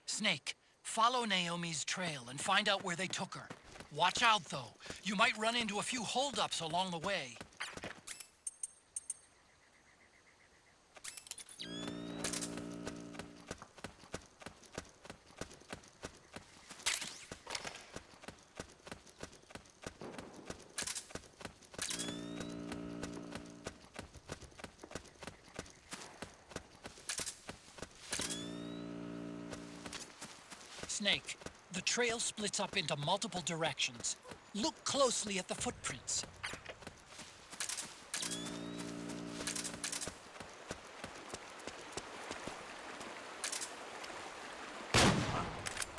Snake, follow Naomi's trail and find out where they took her. Watch out, though. You might run into a few holdups along the way. Snake, the trail splits up into multiple directions. Look closely at the footprints.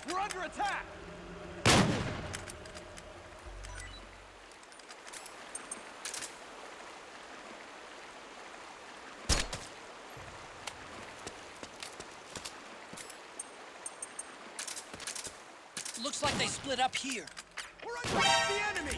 We're under attack! Looks like they split up here. We're under the enemy!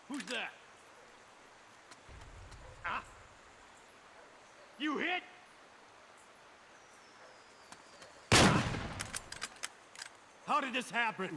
Who's that? Ah! You hit? Ah! How did this happen?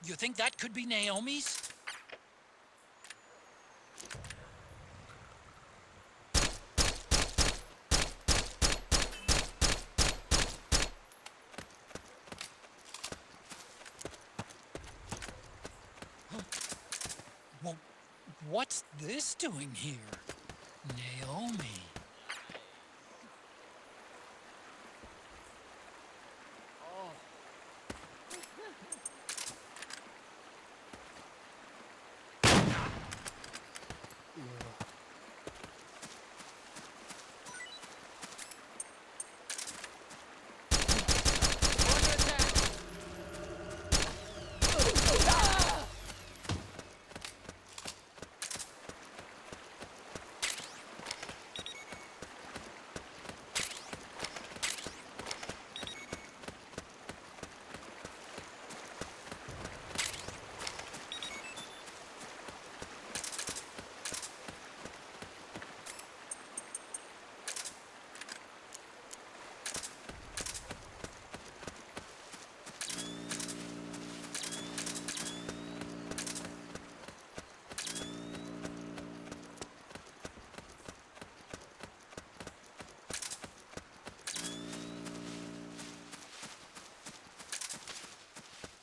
You think that could be Naomi's? Well, what's this doing here? Naomi.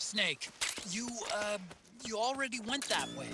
Snake, you already went that way.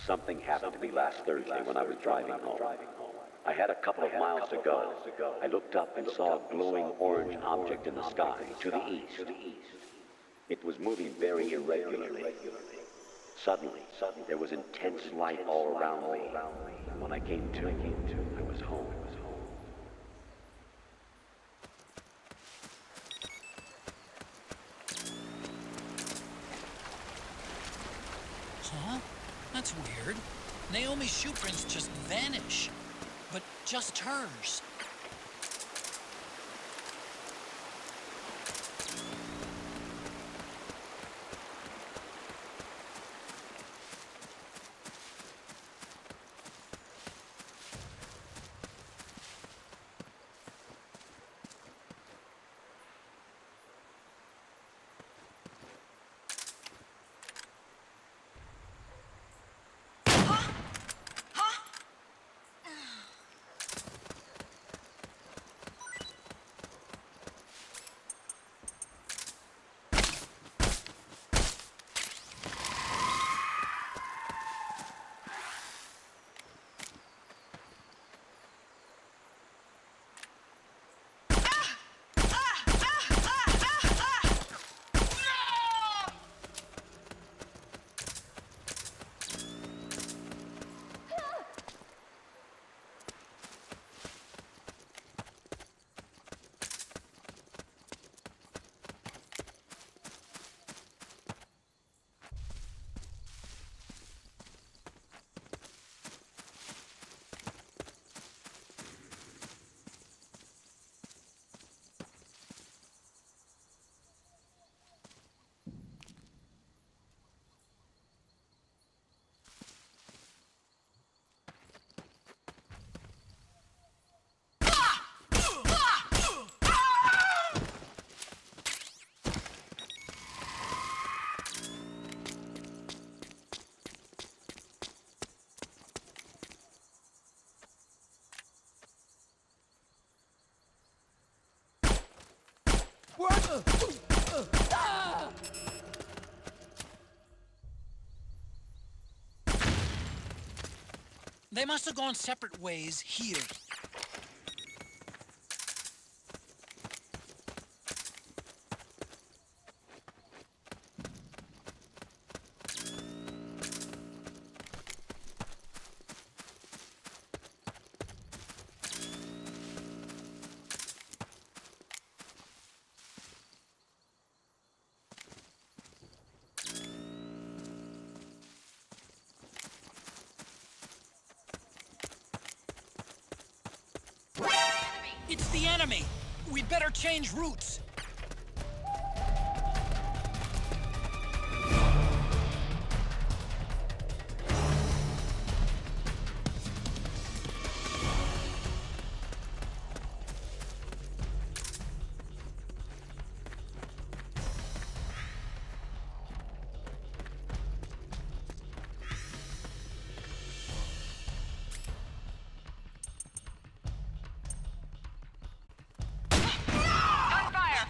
Something happened to me last Thursday when I was driving home. I had a couple of miles to go. I looked up and saw a glowing orange object in the sky to the east. It was moving very irregularly. Suddenly, there was intense light all around me. When I came to, I was home. Huh? That's weird. Naomi's shoe prints just vanish. But just hers. They must have gone separate ways here. It's the enemy! We'd better change routes! Gunfire!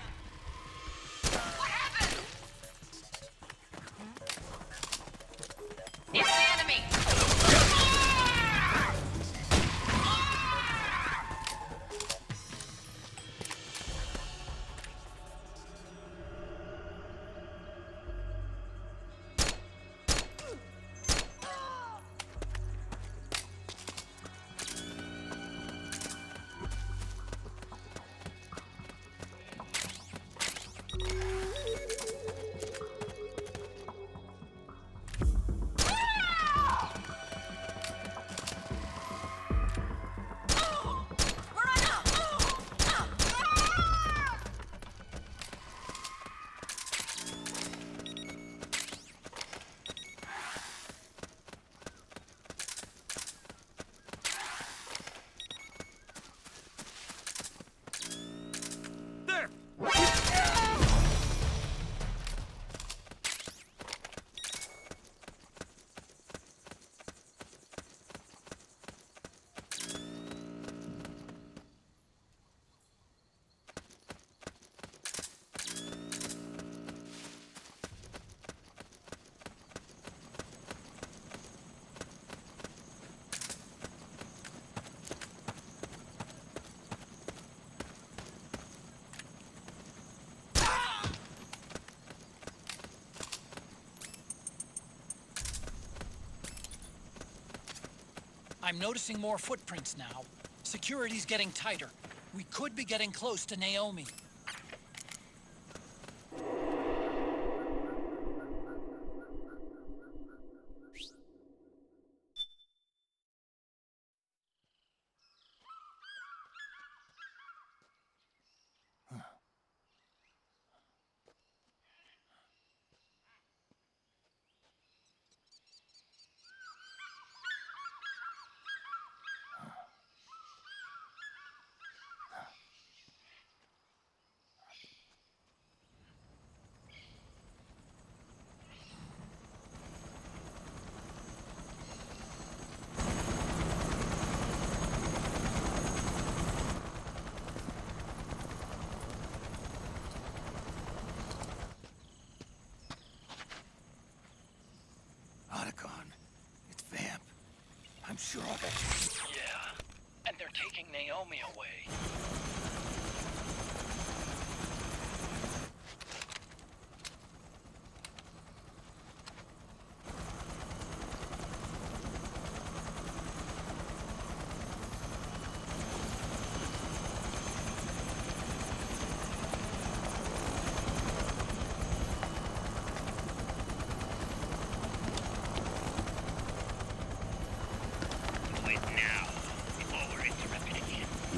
I'm noticing more footprints now. Security's getting tighter. We could be getting close to Naomi. I'm sure of it. Yeah, and they're taking Naomi away.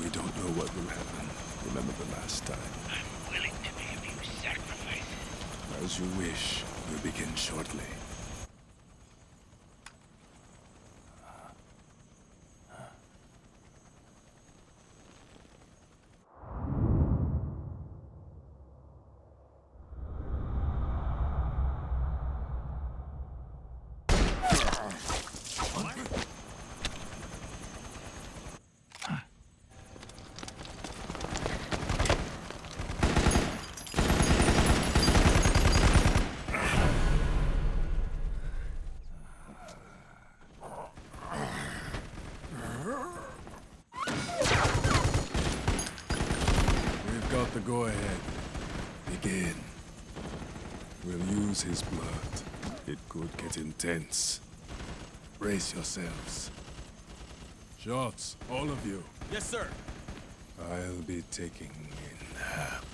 We don't know what will happen. Remember the last time. I'm willing to be a few sacrifices. As you wish. We'll begin shortly. The go-ahead. Begin. We'll use his blood. It could get intense. Brace yourselves. Shots, all of you. Yes, sir. I'll be taking in half.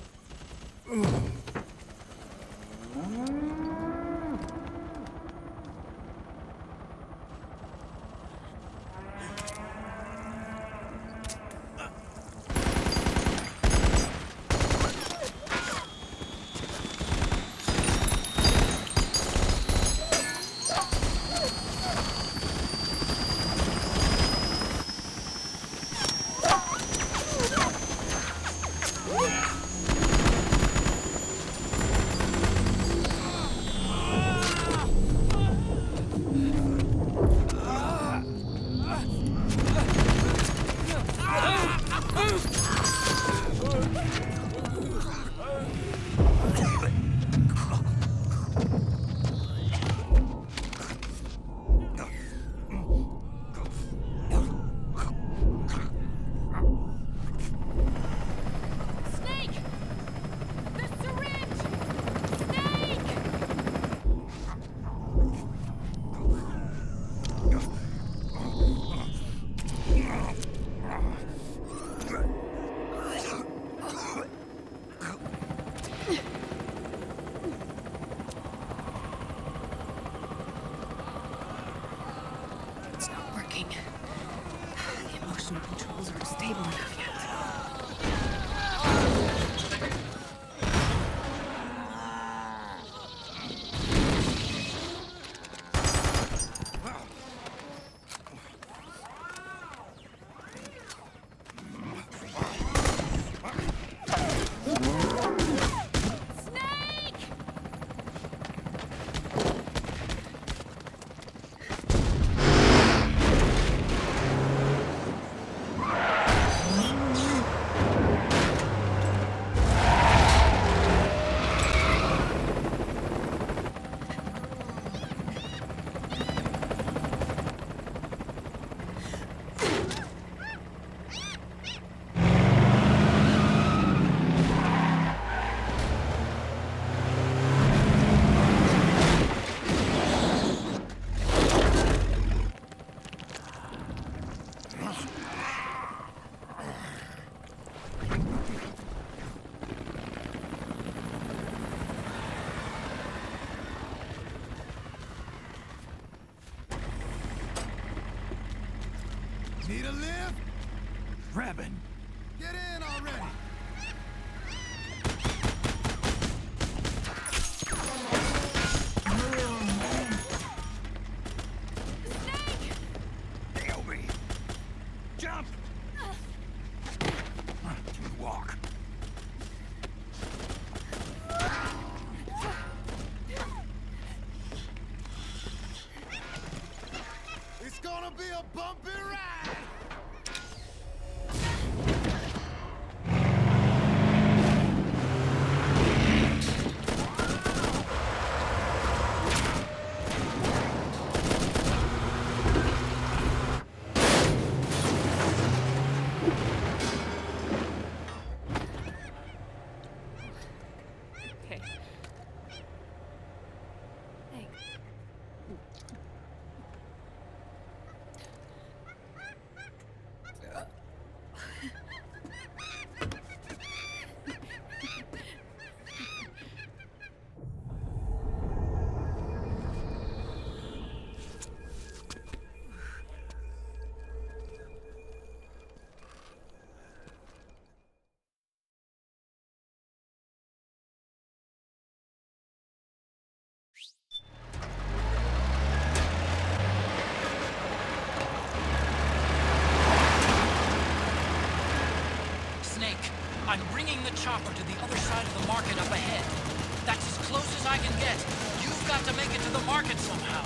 The emotional controls aren't stable enough yet. live? Revan! Get in already! Naomi! Jump! Can you walk? It's gonna be a bumpy ride! Okay. Thanks. Snake, I'm bringing the chopper to the other side of the market up ahead. That's as close as I can get. You've got to make it to the market somehow.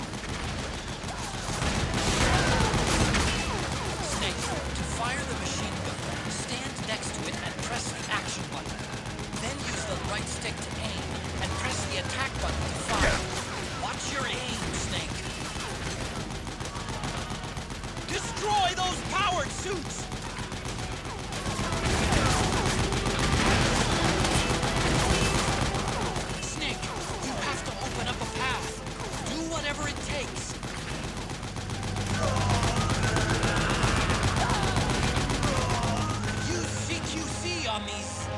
Snake, to fire the machine gun, stand next to it and press the action button. Then use the right stick to aim, and press the attack button to fire. Watch your aim, Snake. Destroy those powered suits! Snake, you have to open up a path. Do whatever it takes. Use CQC on these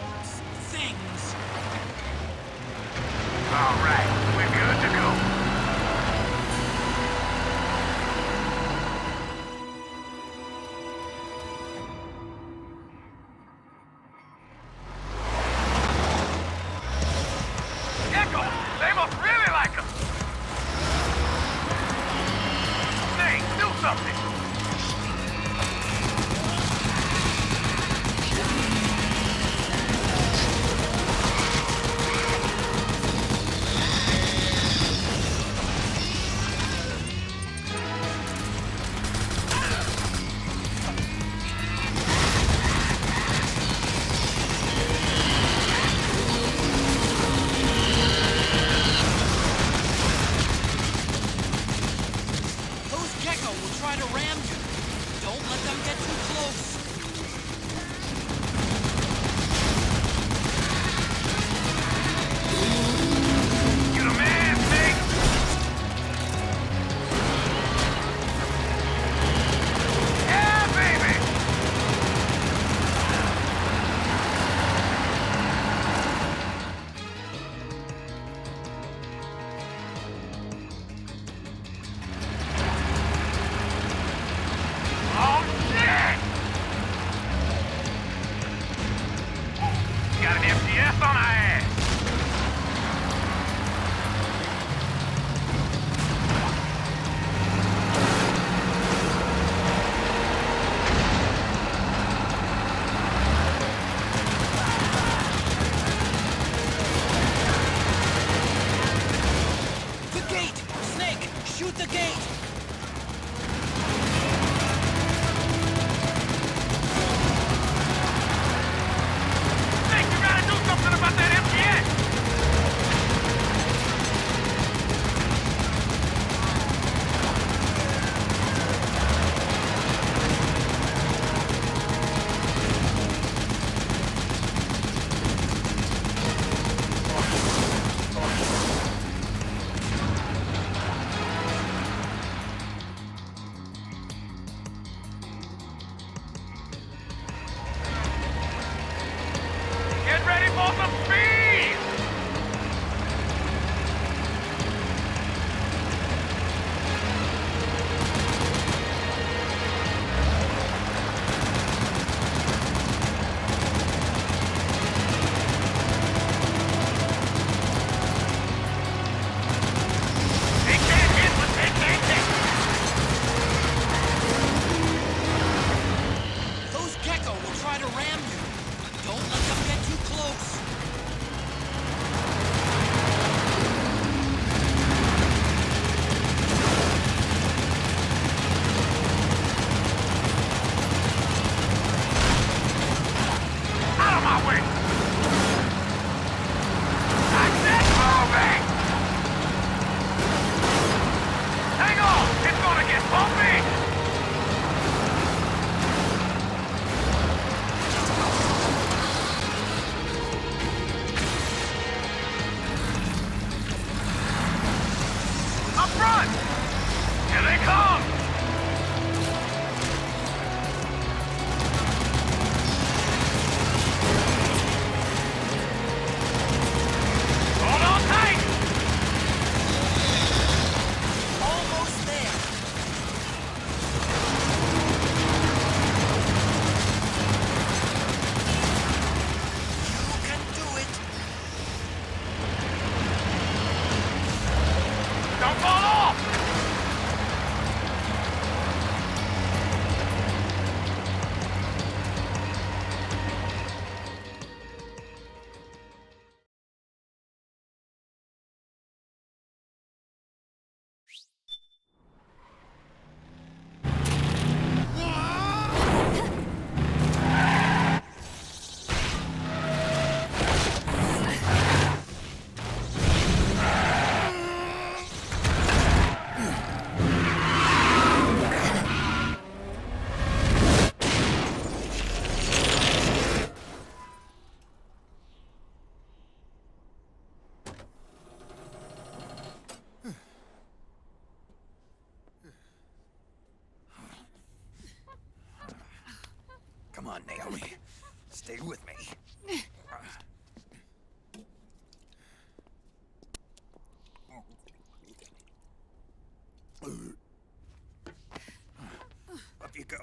things. All right, we're good to go. Echo, they must really like us. Hey, do something. Those Gecko will try to ram you. Don't let them get too close. You the man, Snake. Yeah, baby. Oh, shit! Got an MTS on our ass. The gate! Snake, shoot the gate! Snake, you gotta do something about that MTS. front! Here they come! Hold on tight! Almost there. You can do it. Don't fall off! Come on, Naomi. Stay with me. Up you go.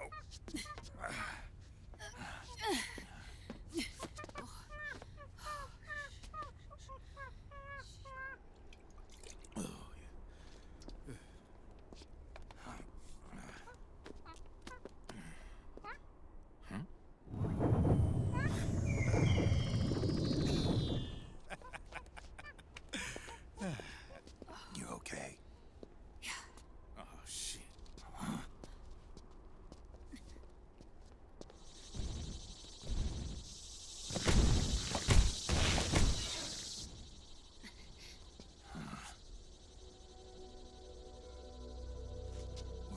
You okay? Oh, shit.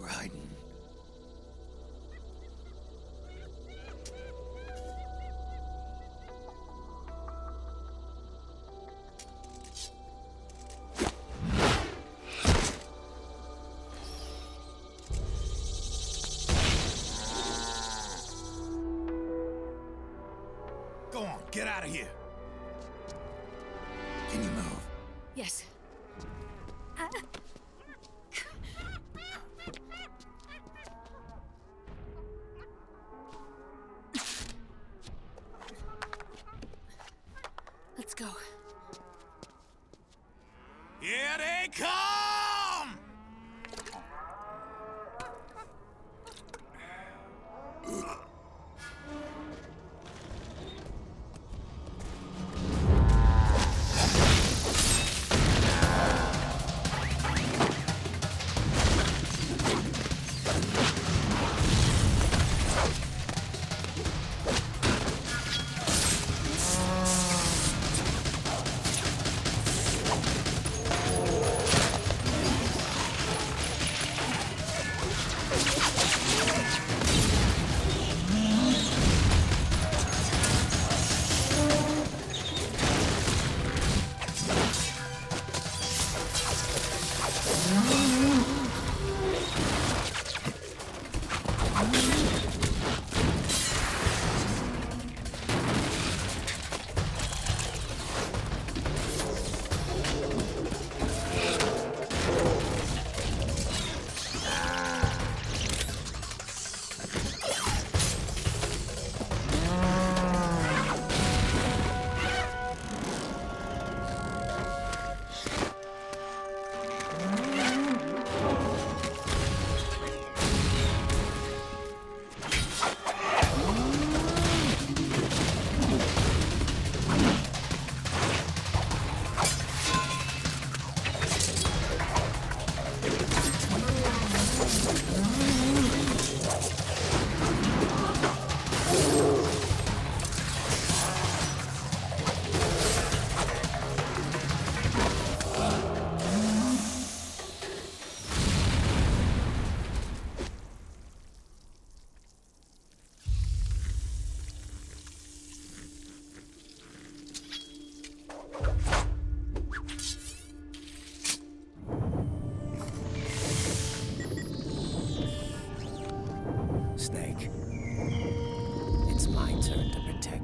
We're hiding. Go on, get out of here. Can you move? Yes. Let's go. Here they come!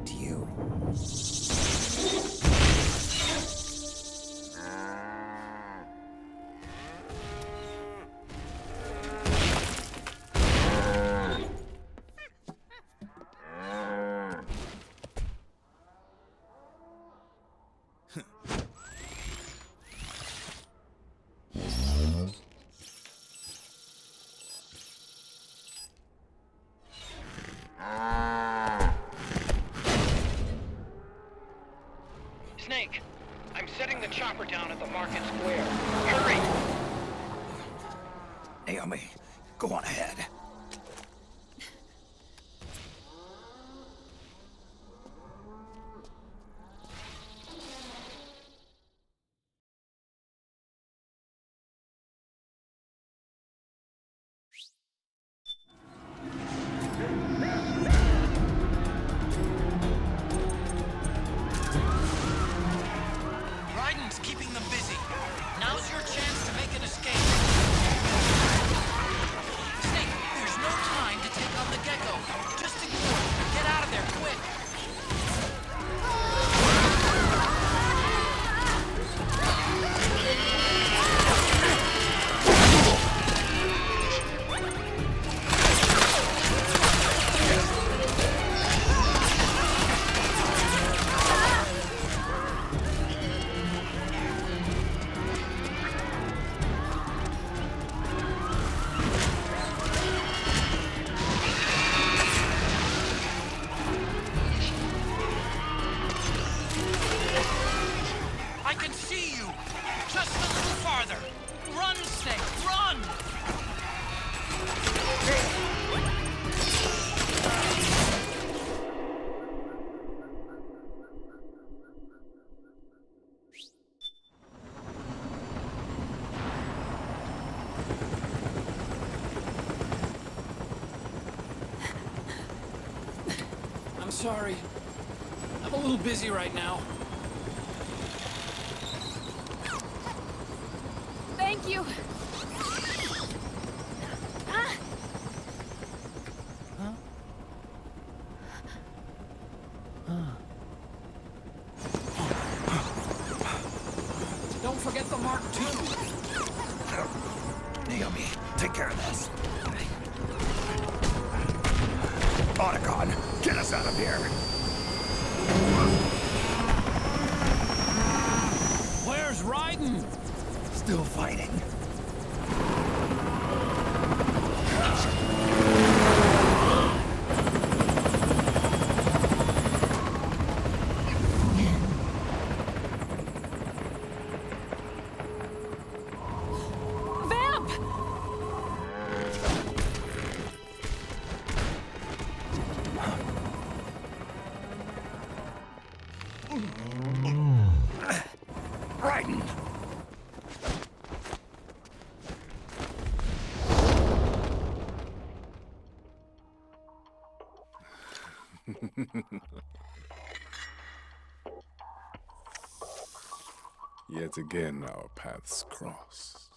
protect you. Snake, I'm setting the chopper down at the market square. Hurry! Naomi, go on ahead. Raiden's keeping them busy. Now's your chance to make an escape. Snake, there's no time to take on the gecko. Just ignore it. Get out of there, quick. I can see you! Just a little farther! Run, Snake, run! I'm sorry. I'm a little busy right now. Thank you. Ah! Don't forget the Mark II. Naomi, take care of this. Otacon, get us out of here. Where's Raiden? Still fighting. Vamp! Raiden! Yet again, our paths cross.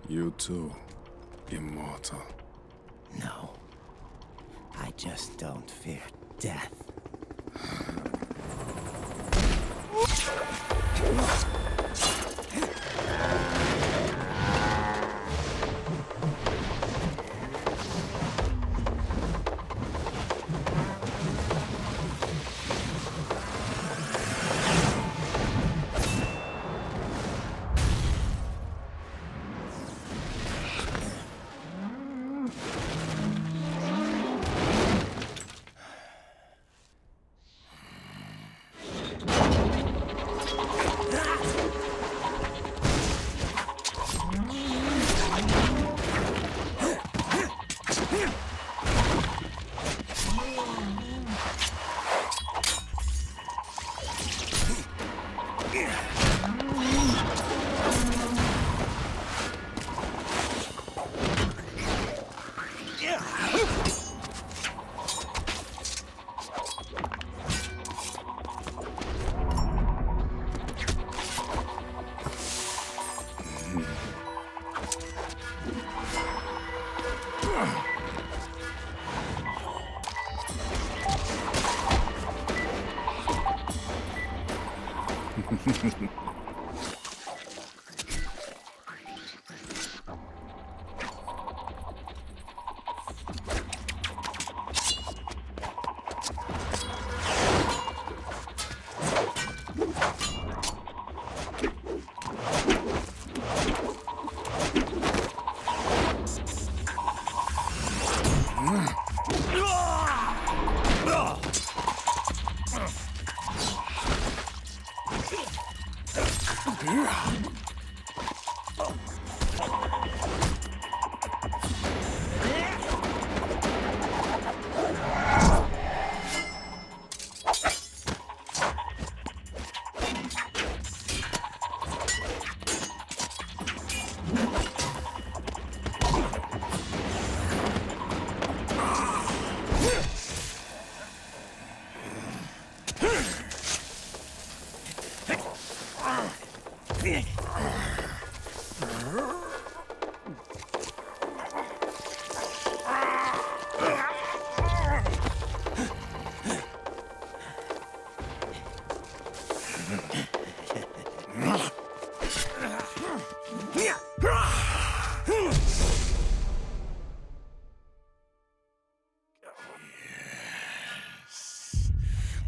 You too, immortal. No. I just don't fear death.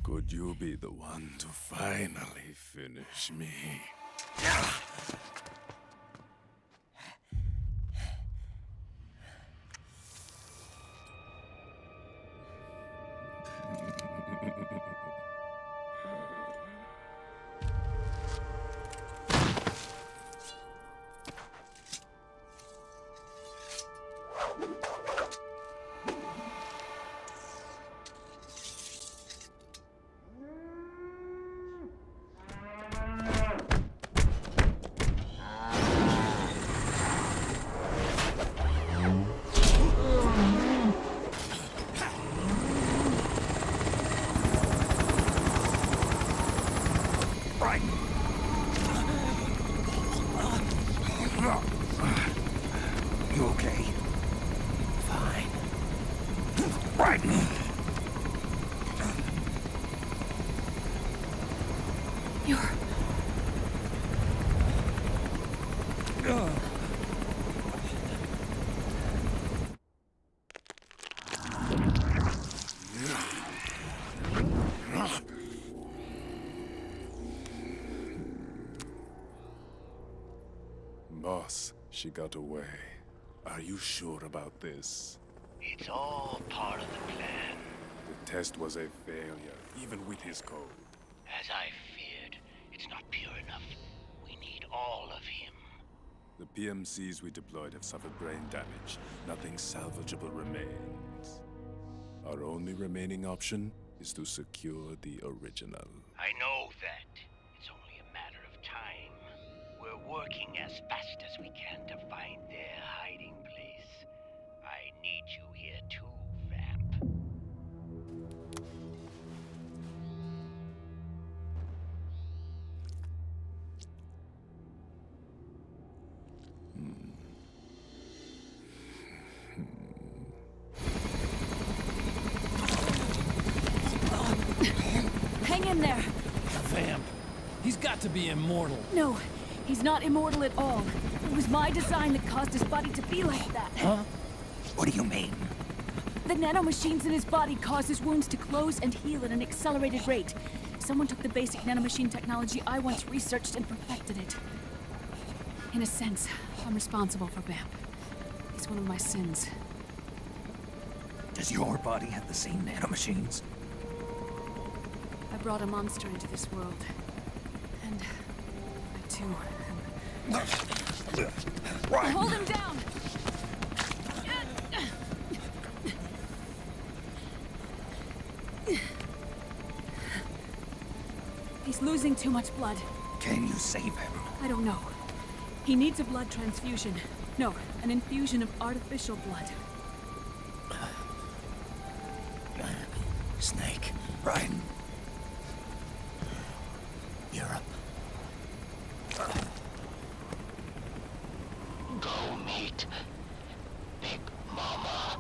Could you be the one to finally finish me? You okay? Fine. Right. You're... Boss, she got away. Are you sure about this? It's all part of the plan. The test was a failure, even with his code. As I feared, it's not pure enough. We need all of him. The PMCs we deployed have suffered brain damage. Nothing salvageable remains. Our only remaining option is to secure the original. I know that. It's only a matter of time. We're working as fast as we can to find their hiding place. I need you here too, Vamp. Hang in there! Vamp. He's got to be immortal. No, he's not immortal at all. It was my design that caused his body to be like that. Huh? What do you mean? The nanomachines in his body cause his wounds to close and heal at an accelerated rate. Someone took the basic nanomachine technology I once researched and perfected it. In a sense, I'm responsible for Vamp. He's one of my sins. Does your body have the same nanomachines? I brought a monster into this world. And I too am... Right. Hold him down! He's losing too much blood. Can you save him? I don't know. He needs a blood transfusion. No, an infusion of artificial blood. Snake. Right. Europe. Go meet Big Mama.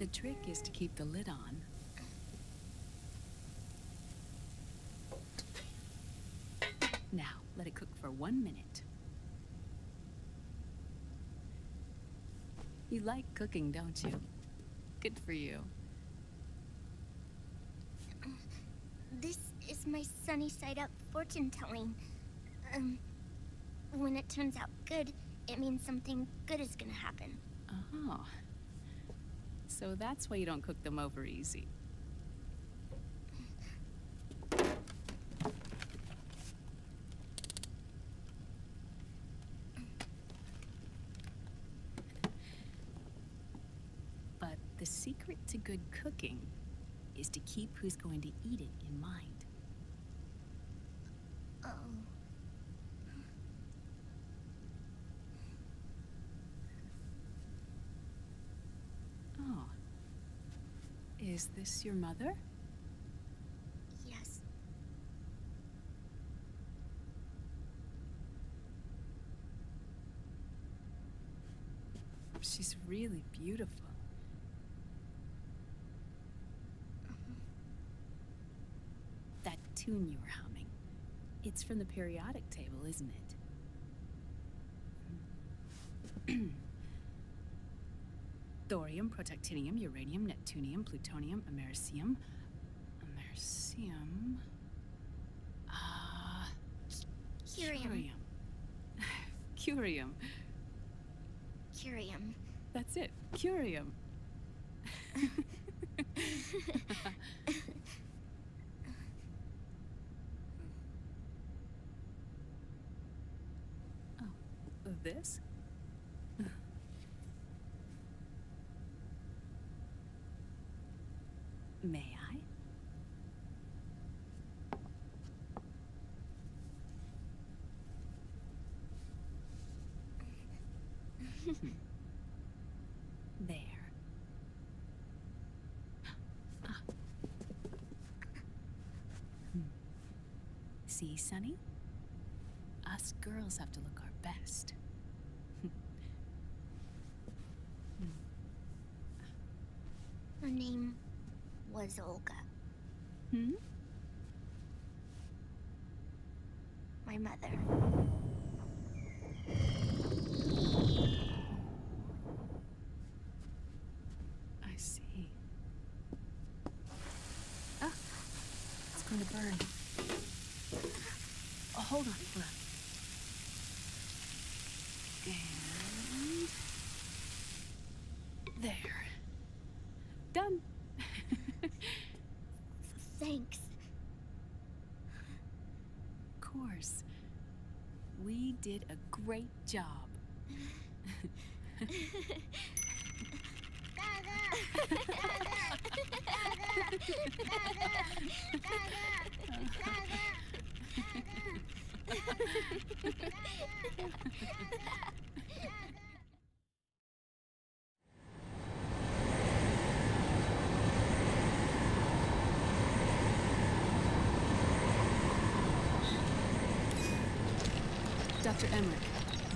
The trick is to keep the lid on. Now, let it cook for 1 minute. You like cooking, don't you? Good for you. This is my sunny side up fortune telling. When it turns out good, it means something good is gonna happen. Oh. So that's why you don't cook them over easy. But the secret to good cooking is to keep who's going to eat it in mind. Oh. Oh. Is this your mother? Yes. She's really beautiful. That tune you were humming, it's from the periodic table, isn't it? Thorium, protactinium, uranium, neptunium, plutonium, americium. Americium. Curium. Curium. Curium. That's it. Curium. Oh, this? May I? There. Ah. See, Sonny? Us girls have to look our best. Her name was Olga. Hmm? My mother. I see. Ah! It's going to burn. Oh, hold on, hold on. And... there. Done. Thanks. Of course. We did a great job. Dr. Emmerich,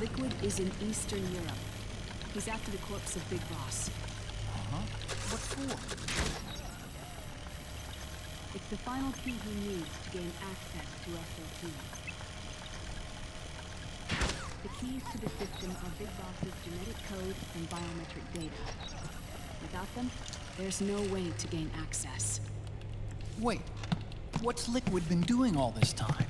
Liquid is in Eastern Europe. He's after the corpse of Big Boss. Uh-huh. What for? It's the final key he needs to gain access to SLT. The keys to the system are Big Boss's genetic code and biometric data. Without them, there's no way to gain access. Wait, what's Liquid been doing all this time?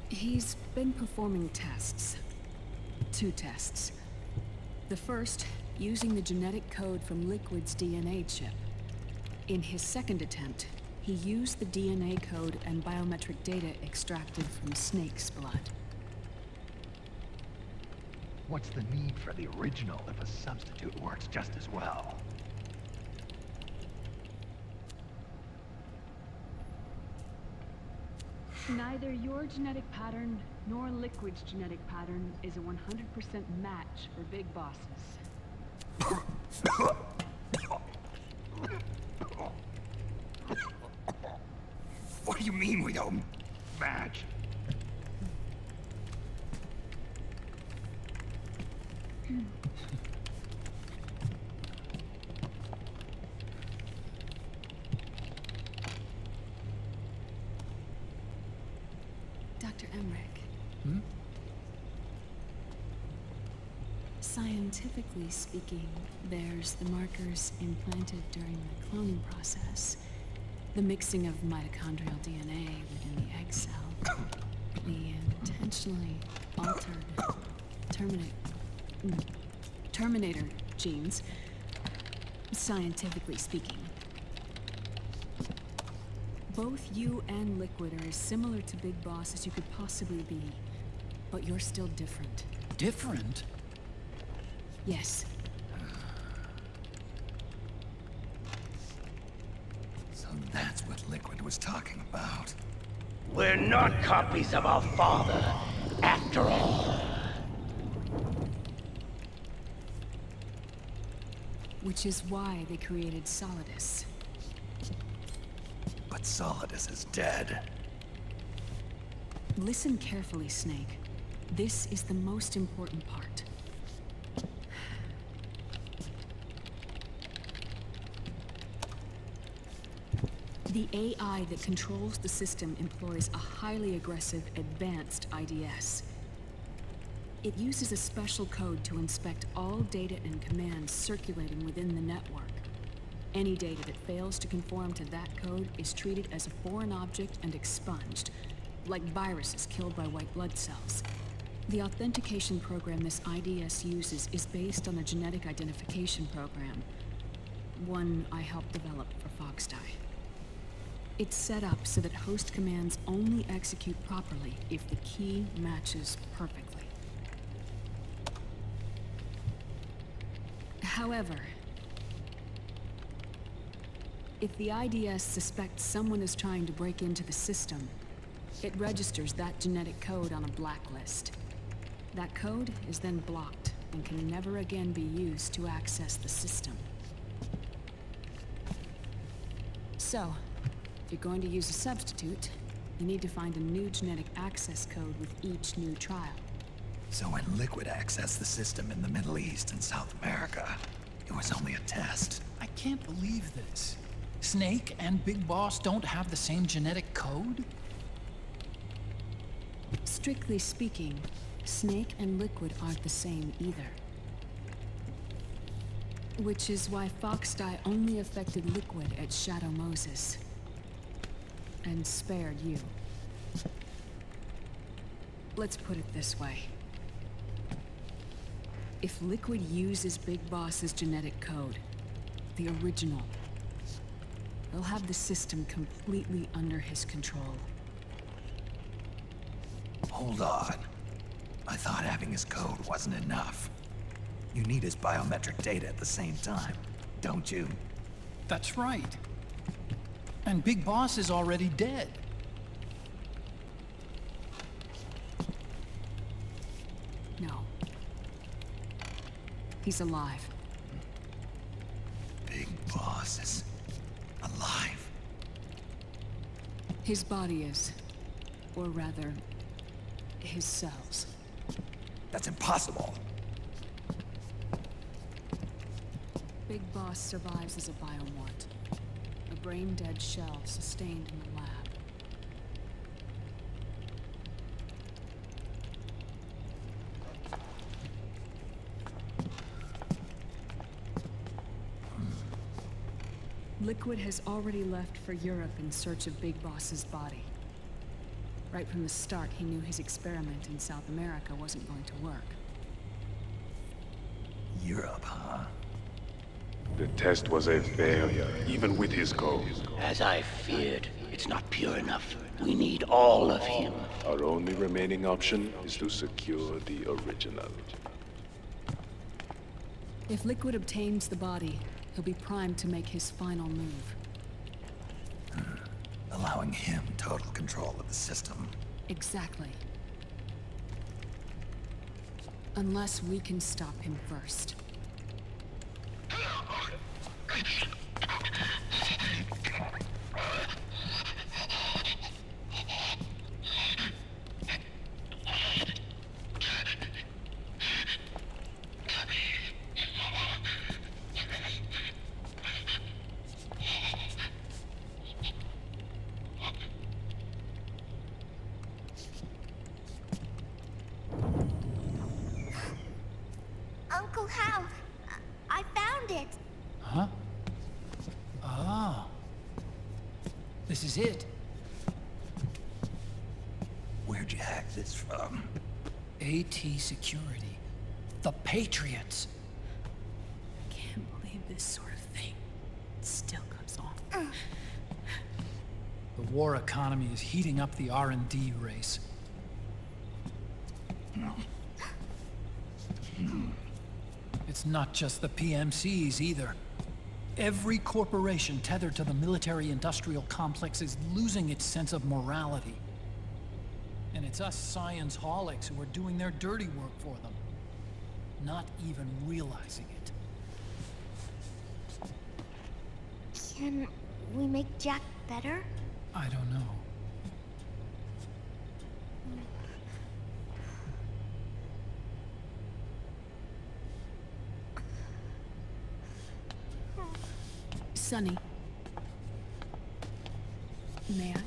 He's been performing tests. 2 tests. The first, using the genetic code from Liquid's DNA chip. In his second attempt, he used the DNA code and biometric data extracted from Snake's blood. What's the need for the original if a substitute works just as well? Neither your genetic pattern nor Liquid's genetic pattern is a 100% match for Big Bosses. What do you mean we don't match? Dr. Emmerich. Scientifically speaking, there's the markers implanted during the cloning process. The mixing of mitochondrial DNA within the egg cell. The intentionally altered Terminator genes. Scientifically speaking. Both you and Liquid are as similar to Big Boss as you could possibly be. But you're still different. Different? Yes. So that's what Liquid was talking about. We're not copies of our father, after all. Which is why they created Solidus. But Solidus is dead. Listen carefully, Snake. This is the most important part. The AI that controls the system employs a highly aggressive, advanced IDS. It uses a special code to inspect all data and commands circulating within the network. Any data that fails to conform to that code is treated as a foreign object and expunged, like viruses killed by white blood cells. The authentication program this IDS uses is based on a genetic identification program, one I helped develop for Foxdie. It's set up so that host commands only execute properly if the key matches perfectly. However, if the IDS suspects someone is trying to break into the system, it registers that genetic code on a blacklist. That code is then blocked and can never again be used to access the system. So, if you're going to use a substitute, you need to find a new genetic access code with each new trial. So when Liquid accessed the system in the Middle East and South America, it was only a test. I can't believe this. Snake and Big Boss don't have the same genetic code? Strictly speaking, Snake and Liquid aren't the same either. Which is why Foxdie only affected Liquid at Shadow Moses. And spared you. Let's put it this way. If Liquid uses Big Boss's genetic code, the original, he'll have the system completely under his control. Hold on. I thought having his code wasn't enough. You need his biometric data at the same time, don't you? That's right. And Big Boss is already dead. No. He's alive. Big Boss is alive. His body is. Or rather, his cells. That's impossible. Big Boss survives as a biomort. A brain-dead shell sustained in the lab. Liquid has already left for Europe in search of Big Boss's body. Right from the start, he knew his experiment in South America wasn't going to work. Europe, huh? The test was a failure, even with his code. As I feared, it's not pure enough. We need all of him. Our only remaining option is to secure the original. If Liquid obtains the body, he'll be primed to make his final move. Allowing him total control of the system. Exactly. Unless we can stop him first. it. Where'd you hack this from? AT Security. The Patriots. I can't believe this sort of thing still goes on. The war economy is heating up the R&D race. It's not just the PMCs either. Every corporation tethered to the military-industrial complex is losing its sense of morality. And it's us science-holics who are doing their dirty work for them, not even realizing it. Can we make Jack better? I don't know. Sonny. May I?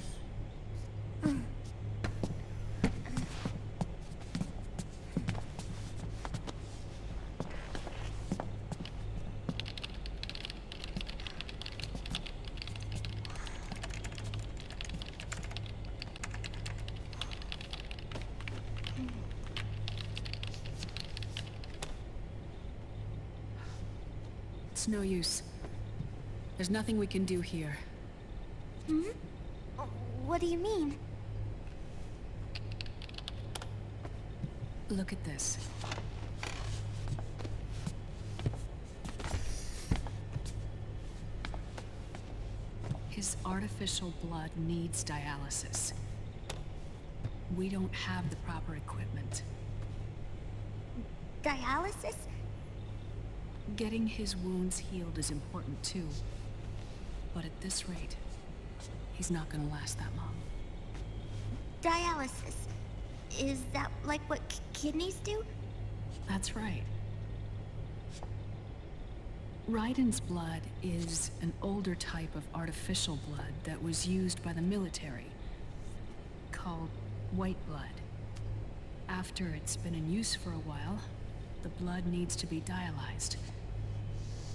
It's no use. There's nothing we can do here. Hmm? What do you mean? Look at this. His artificial blood needs dialysis. We don't have the proper equipment. Dialysis? Getting his wounds healed is important too. But at this rate, he's not gonna last that long. Dialysis. Is that like what kidneys do? That's right. Raiden's blood is an older type of artificial blood that was used by the military, called white blood. After it's been in use for a while, the blood needs to be dialyzed,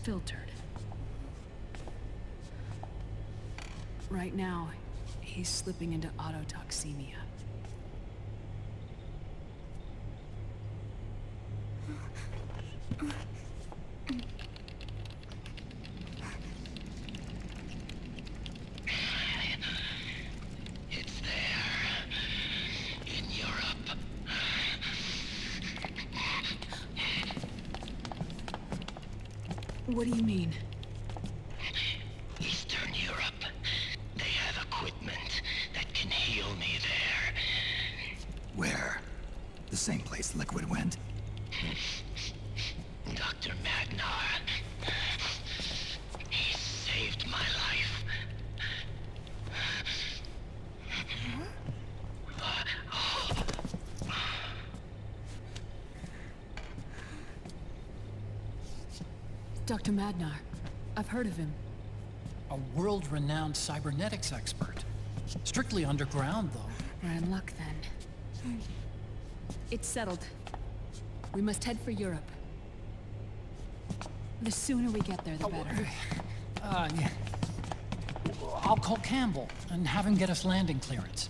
filtered. Right now, he's slipping into autotoxemia. It's there. In Europe. What do you mean? Eastern Europe. They have equipment that can heal me there. Where? The same place Liquid went? Dr. Magnar. He saved my life. Dr. Madnar. I've heard of him. A world-renowned cybernetics expert. Strictly underground, though. We're in luck then. It's settled. We must head for Europe. The sooner we get there, the better. Yeah. I'll call Campbell and have him get us landing clearance.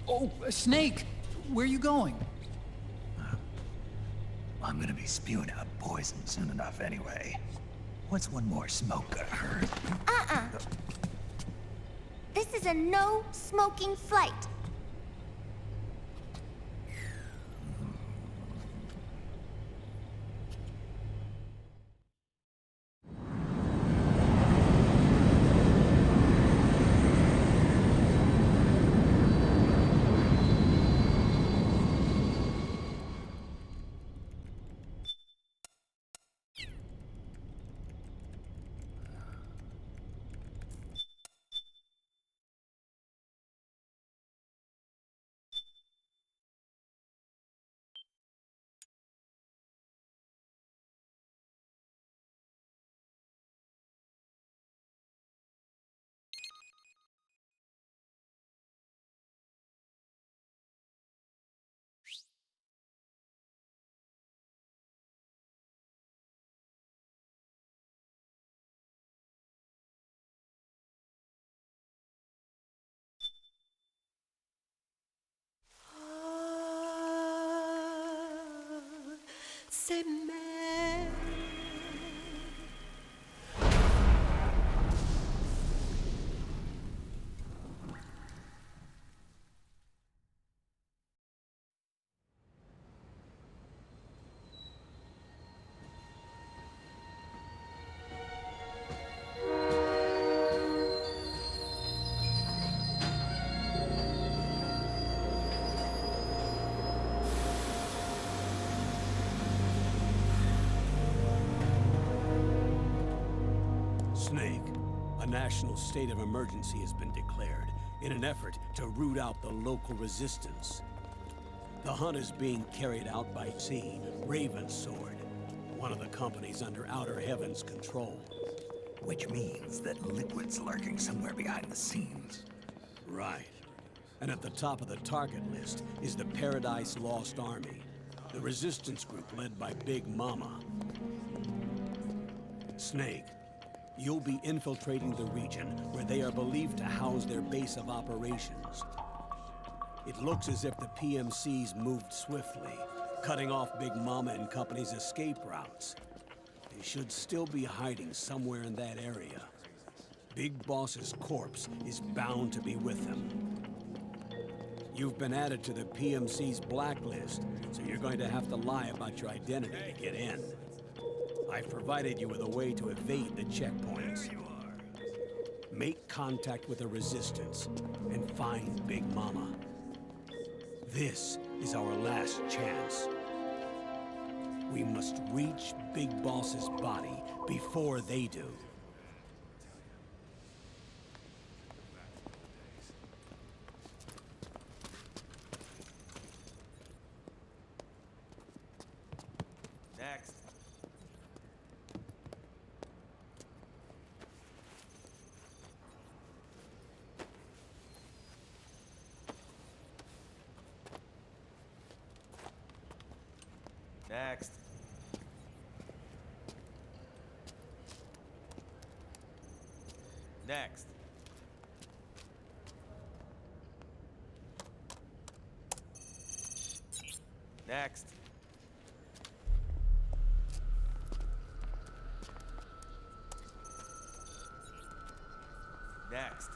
Oh, Snake! Where are you going? I'm gonna be spewing out poison soon enough anyway. What's one more smoke gonna hurt? This is a no smoking flight. Say man. Snake, a national state of emergency has been declared in an effort to root out the local resistance. The hunt is being carried out by Ravensword, one of the companies under Outer Heaven's control. Which means that Liquid's lurking somewhere behind the scenes. Right. And at the top of the target list is the Paradise Lost Army, the resistance group led by Big Mama. Snake, you'll be infiltrating the region where they are believed to house their base of operations. It looks as if the PMCs moved swiftly, cutting off Big Mama and company's escape routes. They should still be hiding somewhere in that area. Big Boss's corpse is bound to be with them. You've been added to the PMC's blacklist, so you're going to have to lie about your identity to get in. I've provided you with a way to evade the checkpoints. Make contact with the Resistance and find Big Mama. This is our last chance. We must reach Big Boss's body before they do. Next. Next. Next. Next. Next.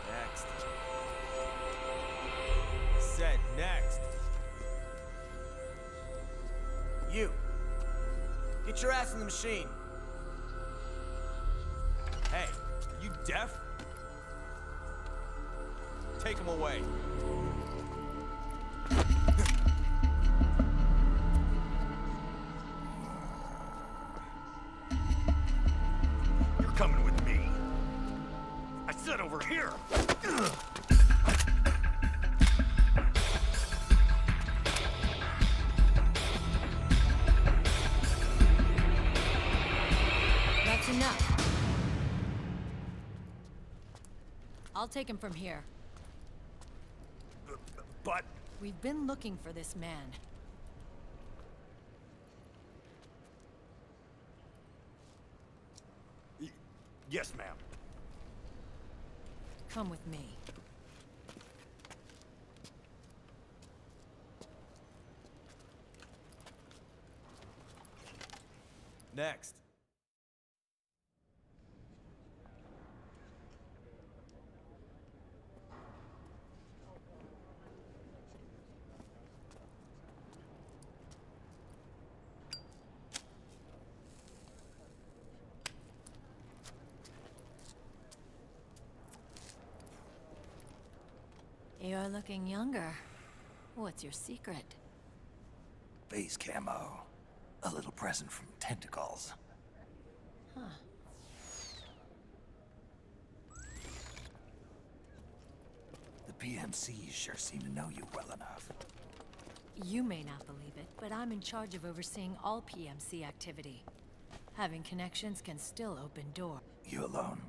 Next. Said next. You. Get your ass in the machine. Hey, are you deaf? Take him away. You're coming with me. I said over here. That's enough. I'll take him from here. But... We've been looking for this man. Yes, ma'am. Come with me. Next. You're looking younger. What's your secret? Base camo. A little present from Tentacles. Huh. The PMCs sure seem to know you well enough. You may not believe it, but I'm in charge of overseeing all PMC activity. Having connections can still open doors. You alone?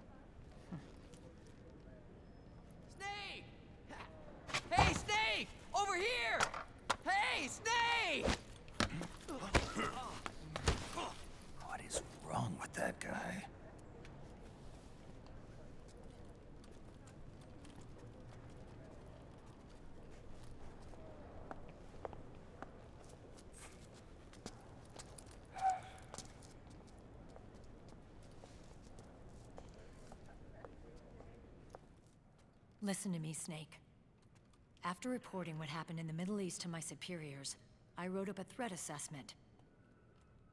Snake! Hey, Snake! Over here! Hey, Snake! What is wrong with that guy? Listen to me, Snake. After reporting what happened in the Middle East to my superiors, I wrote up a threat assessment.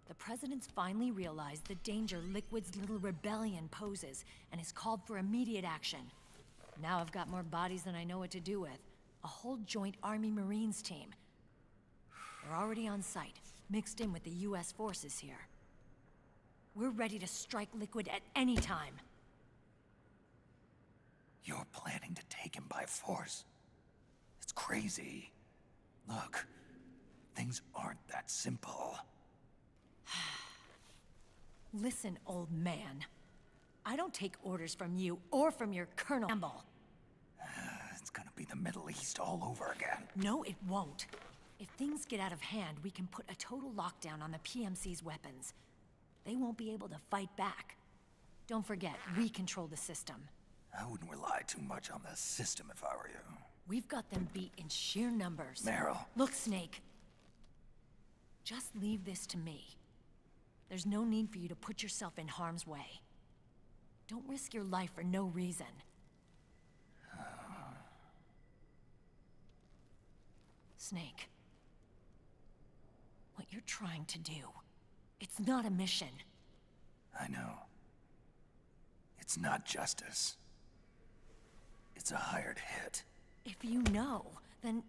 The President's finally realized the danger Liquid's little rebellion poses and has called for immediate action. Now I've got more bodies than I know what to do with. A whole joint Army-Marines team. They're already on site, mixed in with the US forces here. We're ready to strike Liquid at any time. You're planning to take him by force? It's crazy. Look, things aren't that simple. Listen, old man. I don't take orders from you or from your Colonel Campbell. It's gonna be the Middle East all over again. No, it won't. If things get out of hand, we can put a total lockdown on the PMC's weapons. They won't be able to fight back. Don't forget, we control the system. I wouldn't rely too much on the system if I were you. We've got them beat in sheer numbers. Meryl. Look, Snake. Just leave this to me. There's no need for you to put yourself in harm's way. Don't risk your life for no reason. Snake. What you're trying to do, it's not a mission. I know. It's not justice. It's a hired hit. If you know, then...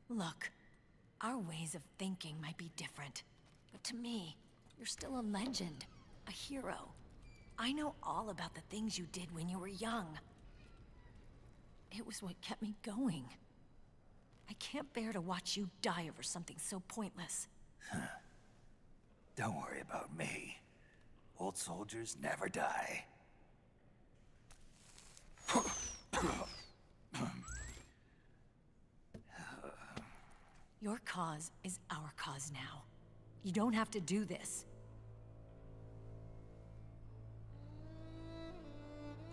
Look, our ways of thinking might be different, but to me, you're still a legend, a hero. I know all about the things you did when you were young. It was what kept me going. I can't bear to watch you die over something so pointless. Don't worry about me. Old soldiers never die. Your cause is our cause now. You don't have to do this.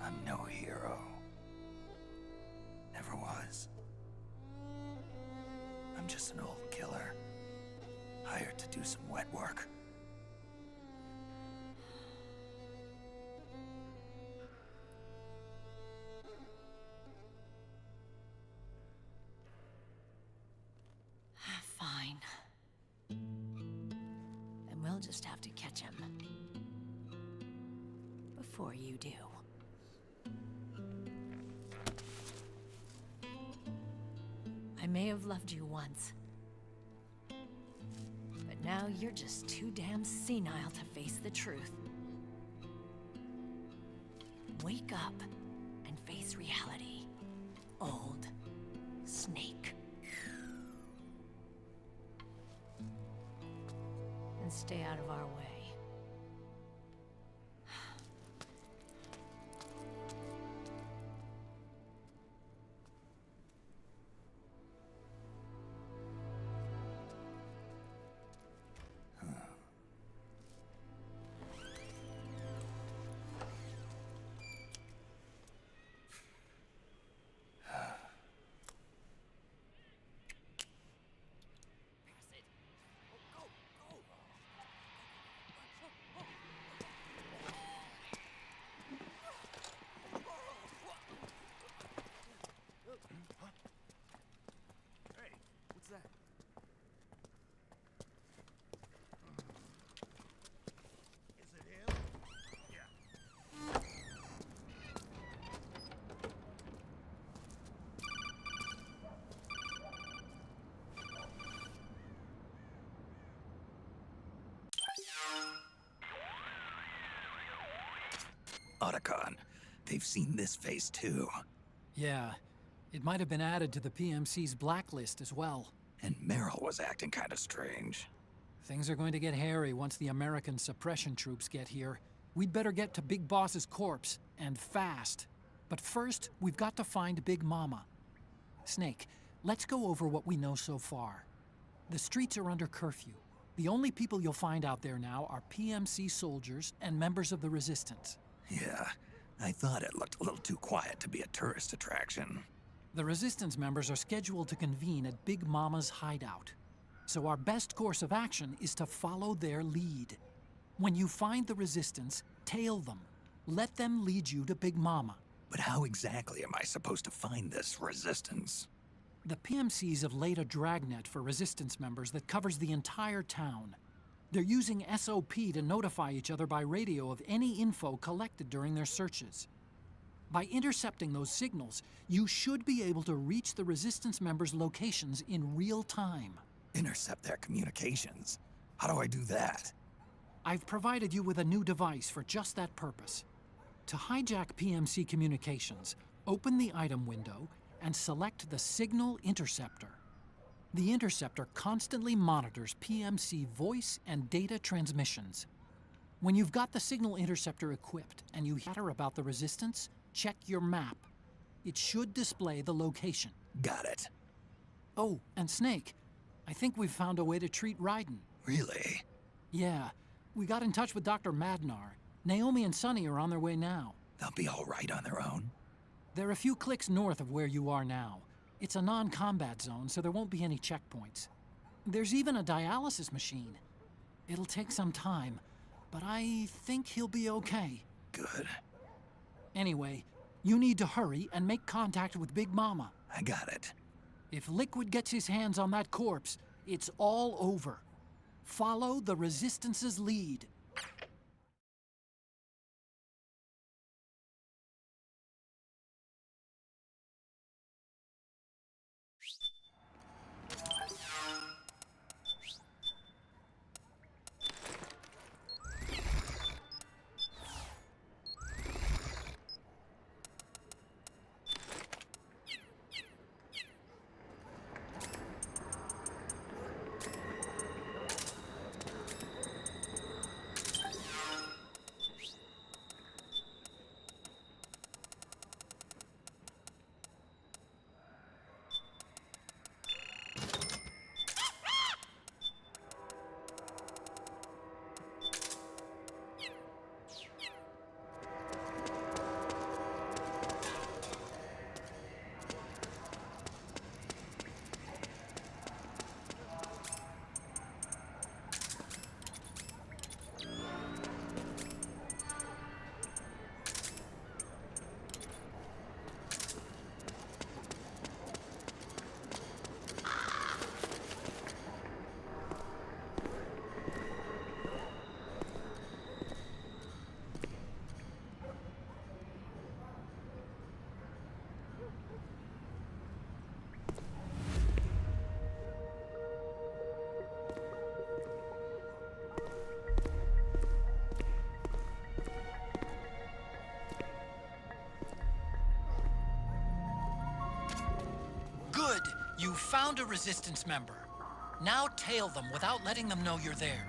I'm no hero. Never was. I'm just an old killer, hired to do some wet work. Fine. Then we'll just have to catch him. Before you do. I may have loved you once. But now you're just too damn senile to face the truth. Wake up and face reality. Old Snake. And stay out of our way. Otacon, they've seen this face too. Yeah, it might have been added to the PMC's blacklist as well. And Meryl was acting kind of strange. Things are going to get hairy once the American suppression troops get here. We'd better get to Big Boss's corpse, and fast. But first, we've got to find Big Mama. Snake, let's go over what we know so far. The streets are under curfew. The only people you'll find out there now are PMC soldiers and members of the Resistance. Yeah, I thought it looked a little too quiet to be a tourist attraction. The Resistance members are scheduled to convene at Big Mama's hideout. So our best course of action is to follow their lead. When you find the Resistance, tail them. Let them lead you to Big Mama. But how exactly am I supposed to find this Resistance? The PMCs have laid a dragnet for Resistance members that covers the entire town. They're using SOP to notify each other by radio of any info collected during their searches. By intercepting those signals, you should be able to reach the Resistance members' locations in real time. Intercept their communications? How do I do that? I've provided you with a new device for just that purpose. To hijack PMC communications, open the item window and select the Signal Interceptor. The interceptor constantly monitors PMC voice and data transmissions. When you've got the Signal Interceptor equipped and you hear about the Resistance, check your map. It should display the location. Got it. Oh, and Snake, I think we've found a way to treat Raiden. Really? Yeah, we got in touch with Dr. Madnar. Naomi and Sonny are on their way now. They'll be all right on their own? They're a few clicks north of where you are now. It's a non-combat zone, so there won't be any checkpoints. There's even a dialysis machine. It'll take some time, but I think he'll be okay. Good. Anyway, you need to hurry and make contact with Big Mama. I got it. If Liquid gets his hands on that corpse, it's all over. Follow the Resistance's lead. Good! You found a Resistance member. Now tail them without letting them know you're there.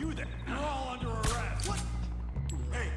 You there! You're all under arrest! What? Hey!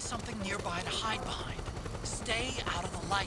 something nearby to hide behind. Stay out of the light.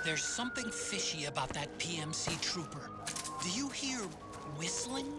There's something fishy about that PMC trooper. Do you hear whistling?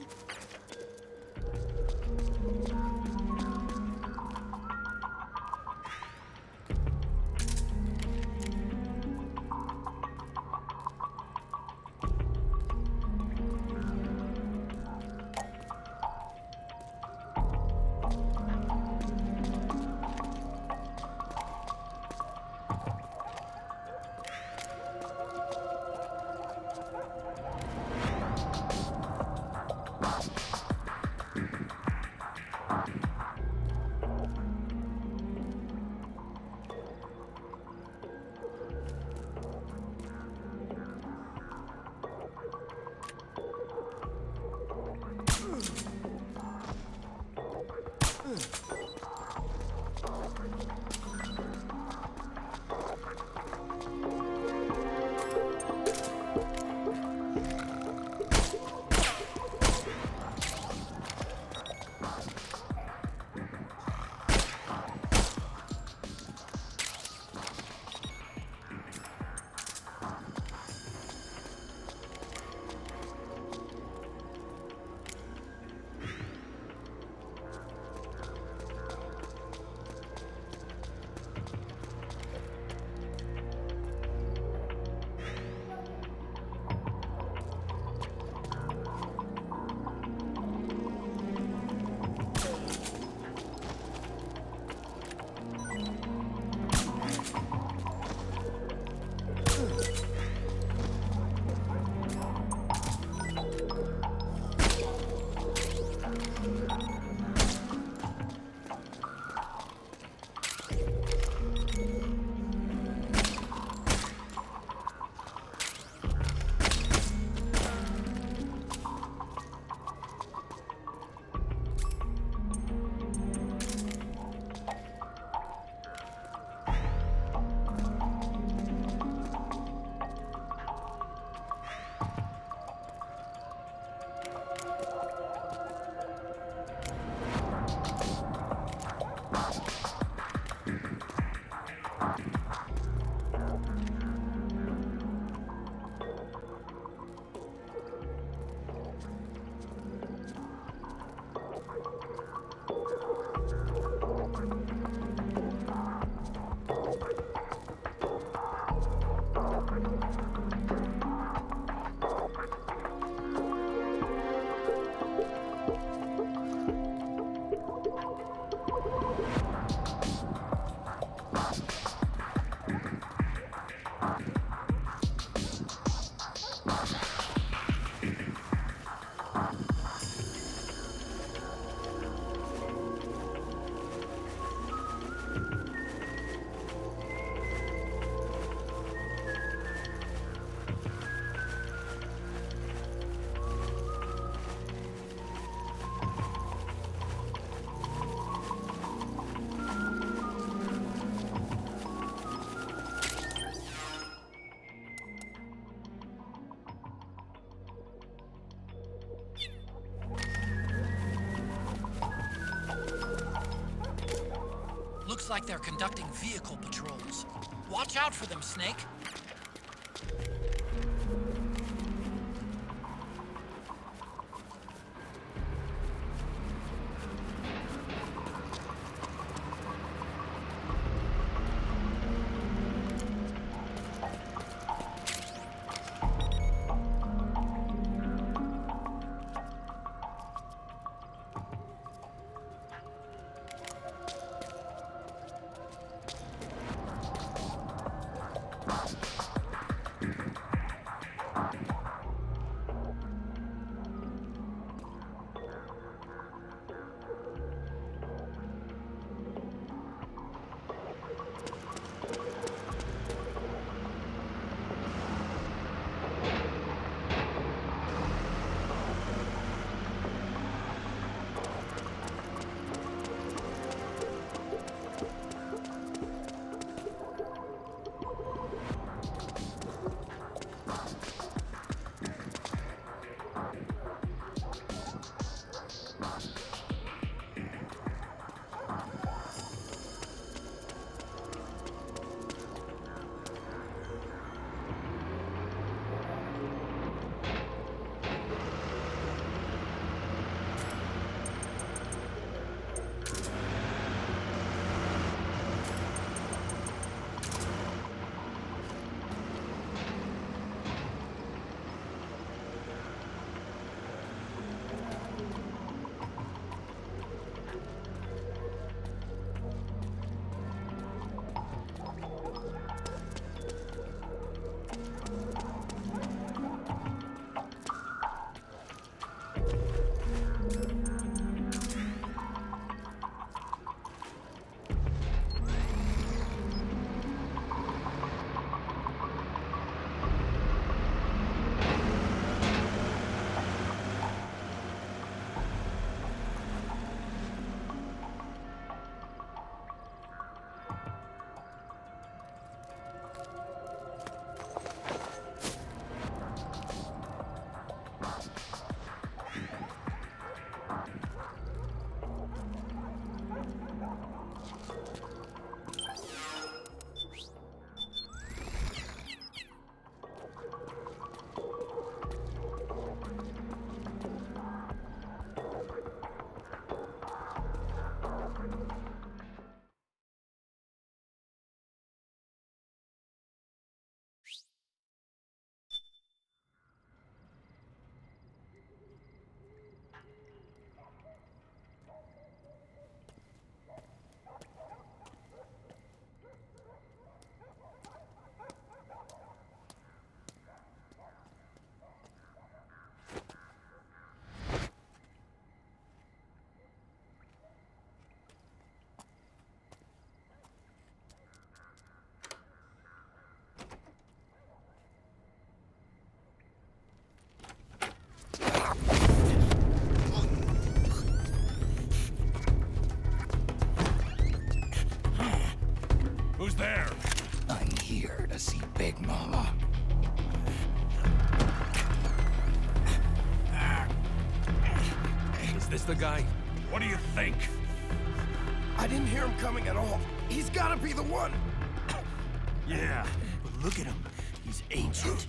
Looks like they're conducting vehicle patrols. Watch out for them, Snake. there? I'm here to see Big Mama. Is this the guy? What do you think? I didn't hear him coming at all. He's gotta be the one. Yeah, but look at him. He's ancient.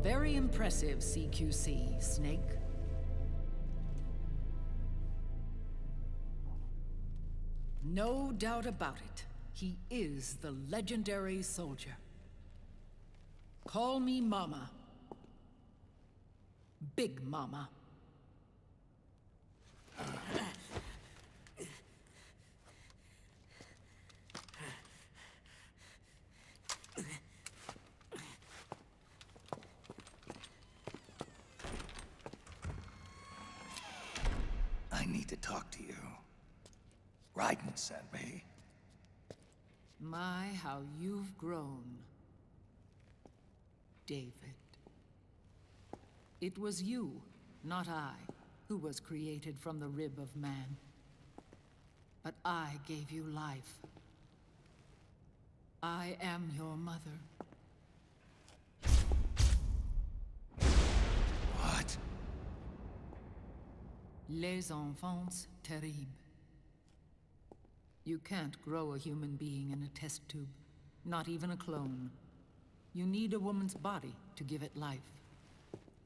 Very impressive, CQC, Snake. No doubt about it. He is the legendary soldier. Call me Mama. Big Mama. I need to talk to you. Raiden sent me. My, how you've grown, David. It was you, not I, who was created from the rib of man. But I gave you life. I am your mother. What? Les enfants terribles. You can't grow a human being in a test tube, not even a clone. You need a woman's body to give it life.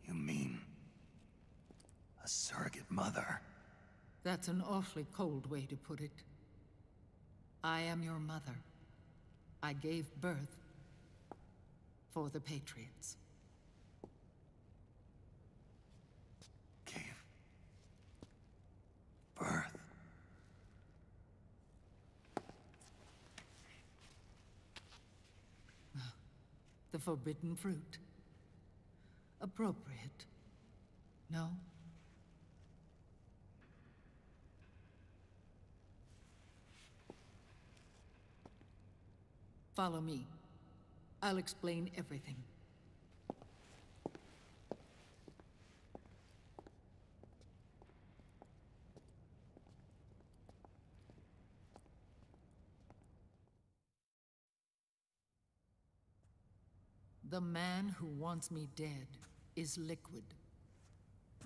You mean a surrogate mother? That's an awfully cold way to put it. I am your mother. I gave birth for the Patriots. Gave birth? The forbidden fruit. Appropriate. No? Follow me. I'll explain everything. The man who wants me dead is Liquid,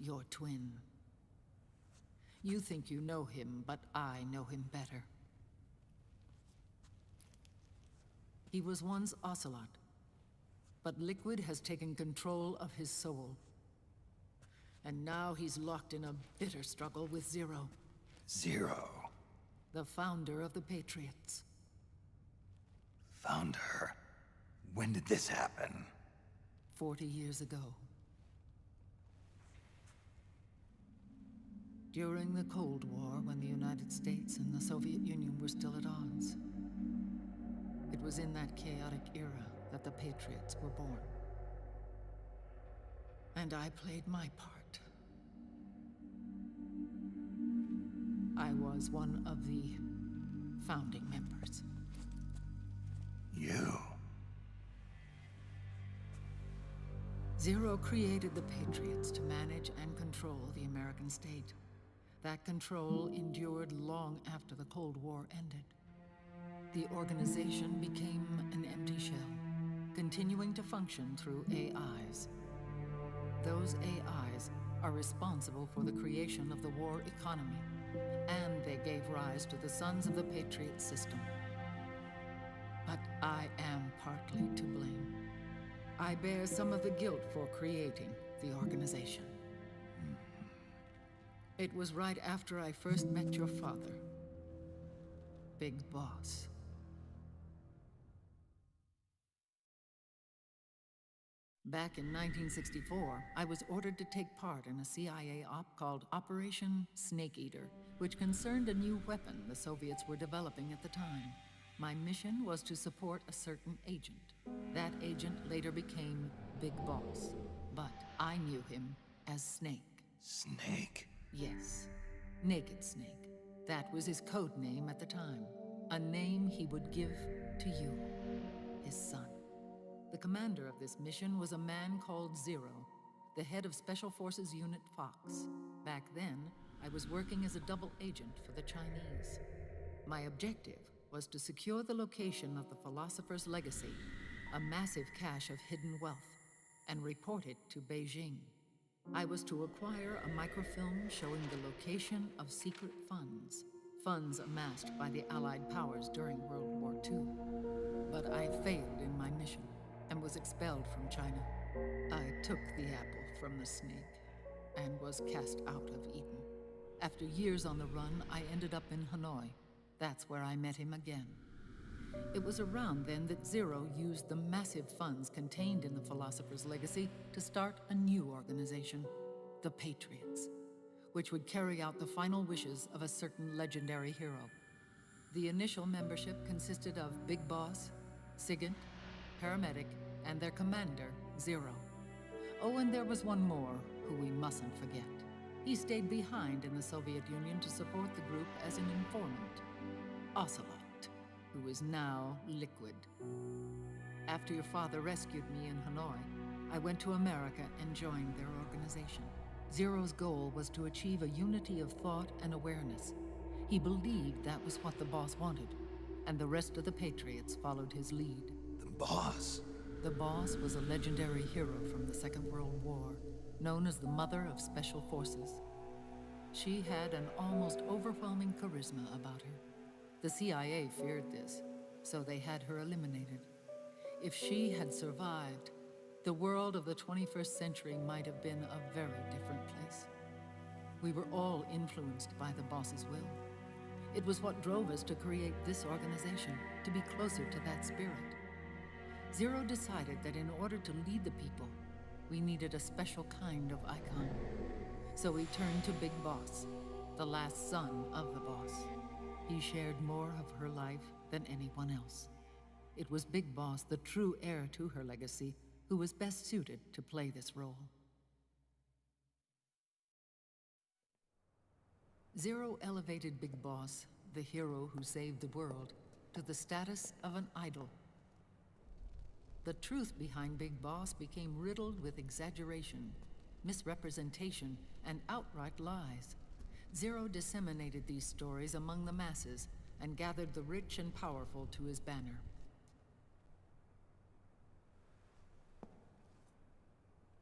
your twin. You think you know him, but I know him better. He was once Ocelot, but Liquid has taken control of his soul. And now he's locked in a bitter struggle with Zero. Zero? The founder of the Patriots. Founder? When did this happen? 40 years ago. During the Cold War, when the United States and the Soviet Union were still at odds. It was in that chaotic era that the Patriots were born. And I played my part. I was one of the founding members. You? Zero created the Patriots to manage and control the American state. That control endured long after the Cold War ended. The organization became an empty shell, continuing to function through AIs. Those AIs are responsible for the creation of the war economy, and they gave rise to the Sons of the Patriot system. But I am partly to blame. I bear some of the guilt for creating the organization. It was right after I first met your father, Big Boss. Back in 1964, I was ordered to take part in a CIA op called Operation Snake Eater, which concerned a new weapon the Soviets were developing at the time. My mission was to support a certain agent. That agent later became Big Boss, but I knew him as Snake. Snake? Yes, Naked Snake. That was his code name at the time. A name he would give to you, his son. The commander of this mission was a man called Zero, the head of Special Forces Unit Fox. Back then, I was working as a double agent for the Chinese. My objective was to secure the location of the Philosopher's Legacy, a massive cache of hidden wealth, and report it to Beijing. I was to acquire a microfilm showing the location of secret funds, funds amassed by the Allied powers during World War II. But I failed in my mission and was expelled from China. I took the apple from the snake and was cast out of Eden. After years on the run, I ended up in Hanoi. That's where I met him again. It was around then that Zero used the massive funds contained in the Philosopher's Legacy to start a new organization, the Patriots, which would carry out the final wishes of a certain legendary hero. The initial membership consisted of Big Boss, SIGINT, Paramedic, and their commander, Zero. Oh, and there was one more who we mustn't forget. He stayed behind in the Soviet Union to support the group as an informant, Ocelot, who is now Liquid. After your father rescued me in Hanoi, I went to America and joined their organization. Zero's goal was to achieve a unity of thought and awareness. He believed that was what the boss wanted, and the rest of the Patriots followed his lead. The boss? The boss was a legendary hero from the Second World War, known as the Mother of Special Forces. She had an almost overwhelming charisma about her. The CIA feared this, so they had her eliminated. If she had survived, the world of the 21st century might have been a very different place. We were all influenced by the boss's will. It was what drove us to create this organization, to be closer to that spirit. Zero decided that in order to lead the people, we needed a special kind of icon. So he turned to Big Boss, the last son of the boss. He shared more of her life than anyone else. It was Big Boss, the true heir to her legacy, who was best suited to play this role. Zero elevated Big Boss, the hero who saved the world, to the status of an idol. The truth behind Big Boss became riddled with exaggeration, misrepresentation, and outright lies. Zero disseminated these stories among the masses and gathered the rich and powerful to his banner.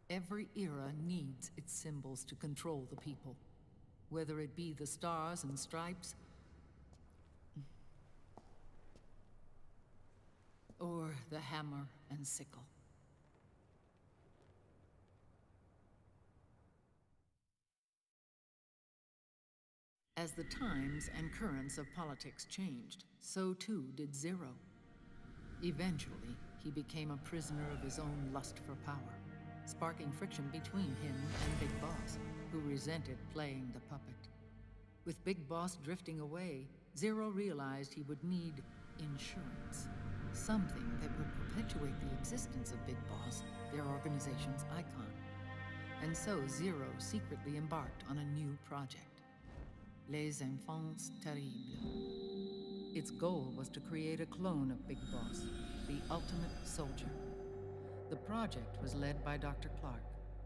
Every era needs its symbols to control the people, whether it be the stars and stripes, or the hammer and sickle. As the times and currents of politics changed, so too did Zero. Eventually, he became a prisoner of his own lust for power, sparking friction between him and Big Boss, who resented playing the puppet. With Big Boss drifting away, Zero realized he would need insurance. Something that would perpetuate the existence of Big Boss, their organization's icon. And so Zero secretly embarked on a new project. Les Enfants Terribles. Its goal was to create a clone of Big Boss, the ultimate soldier. The project was led by Dr. Clark,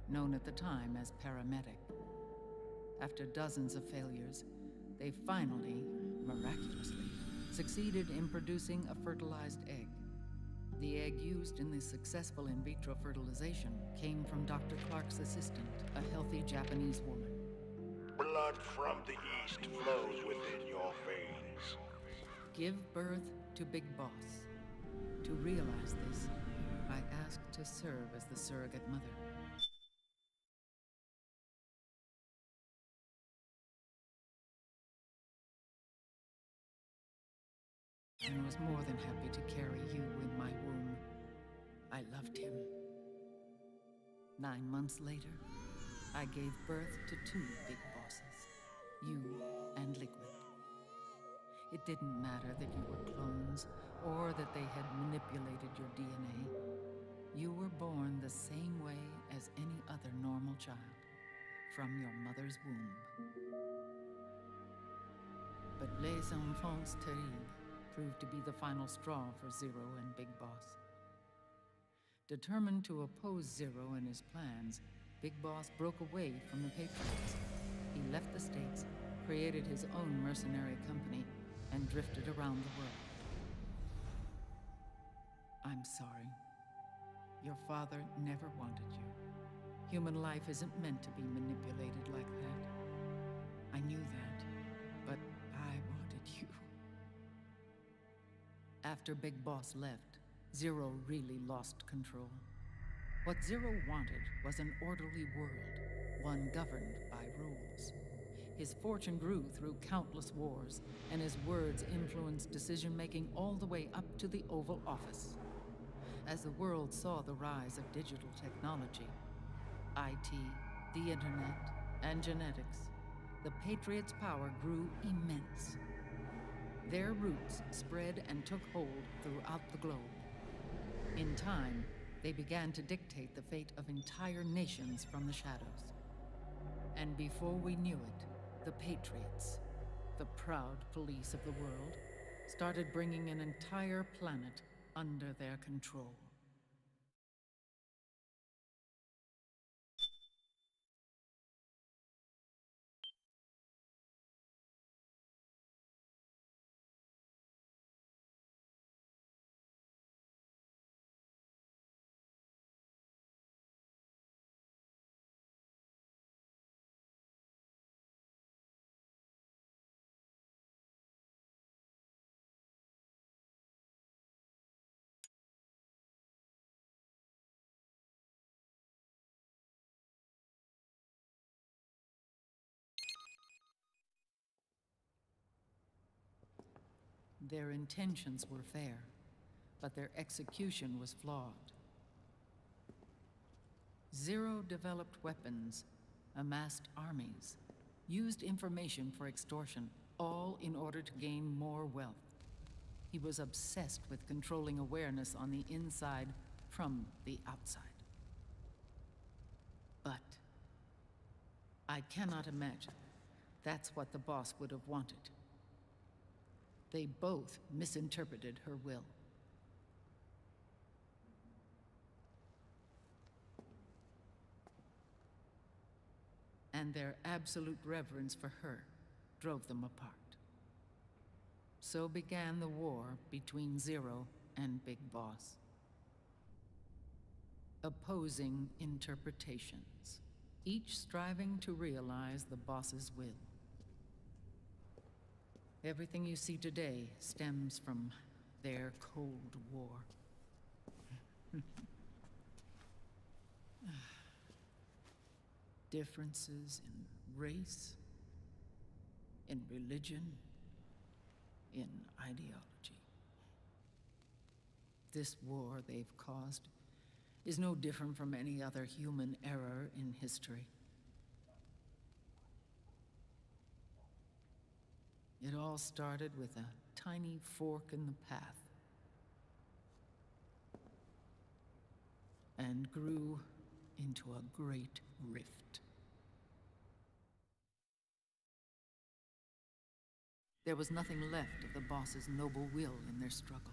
known at the time as Paramedic. After dozens of failures, they finally, miraculously, succeeded in producing a fertilized egg. The egg used in the successful in vitro fertilization came from Dr. Clark's assistant, a healthy Japanese woman. Blood from the east flows within your veins. Give birth to Big Boss. To realize this, I asked to serve as the surrogate mother. And was more than happy to carry you in my womb. I loved him. 9 months later, I gave birth to 2 big bosses, you and Liquid. It didn't matter that you were clones or that they had manipulated your DNA. You were born the same way as any other normal child, from your mother's womb. But Les Enfants Terribles proved to be the final straw for Zero and Big Boss. Determined to oppose Zero and his plans, Big Boss broke away from the Patriots. He left the States, created his own mercenary company, and drifted around the world. I'm sorry. Your father never wanted you. Human life isn't meant to be manipulated like that. I knew that, but I wanted you. After Big Boss left, Zero really lost control. What Zero wanted was an orderly world, one governed by rules. His fortune grew through countless wars, and his words influenced decision-making all the way up to the Oval Office. As the world saw the rise of digital technology, IT, the internet, and genetics, the Patriots' power grew immense. Their roots spread and took hold throughout the globe. In time, they began to dictate the fate of entire nations from the shadows. And before we knew it, the Patriots, the proud police of the world, started bringing an entire planet under their control. Their intentions were fair, but their execution was flawed. Zero developed weapons, amassed armies, used information for extortion, all in order to gain more wealth. He was obsessed with controlling awareness on the inside from the outside. But I cannot imagine that's what the boss would have wanted. They both misinterpreted her will. And their absolute reverence for her drove them apart. So began the war between Zero and Big Boss. Opposing interpretations, each striving to realize the boss's will. Everything you see today stems from their Cold War. Differences in race, in religion, in ideology. This war they've caused is no different from any other human error in history. It all started with a tiny fork in the path and grew into a great rift. There was nothing left of the boss's noble will in their struggle.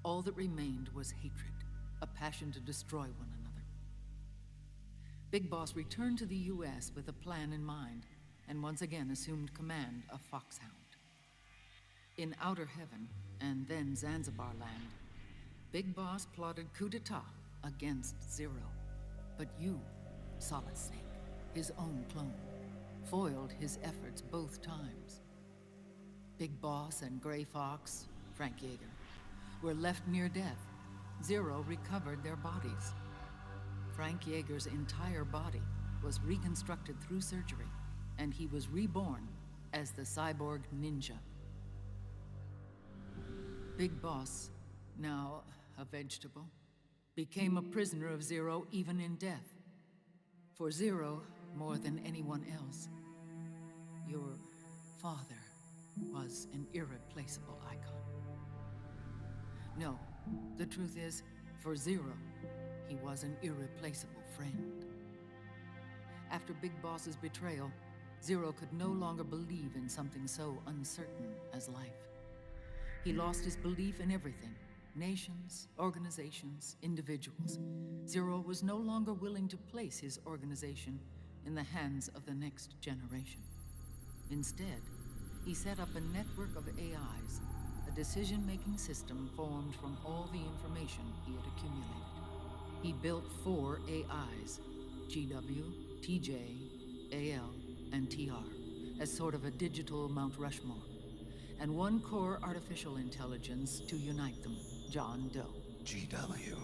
All that remained was hatred, a passion to destroy one another. Big Boss returned to the US with a plan in mind, and once again assumed command of Foxhound. In Outer Heaven, and then Zanzibar Land, Big Boss plotted coup d'etat against Zero. But you, Solid Snake, his own clone, foiled his efforts both times. Big Boss and Gray Fox, Frank Yeager, were left near death. Zero recovered their bodies. Frank Yeager's entire body was reconstructed through surgery, and he was reborn as the cyborg ninja. Big Boss, now a vegetable, became a prisoner of Zero even in death, For Zero, more than anyone else, your father was an irreplaceable icon. No, the truth is, for Zero, he was an irreplaceable friend. After Big Boss's betrayal, Zero could no longer believe in something so uncertain as life. He lost his belief in everything. Nations, organizations, individuals. Zero was no longer willing to place his organization in the hands of the next generation. Instead, he set up a network of AIs, a decision-making system formed from all the information he had accumulated. He built 4 AIs, GW, TJ, AL, and TR, as sort of a digital Mount Rushmore, and 1 core artificial intelligence to unite them, John Doe. GW.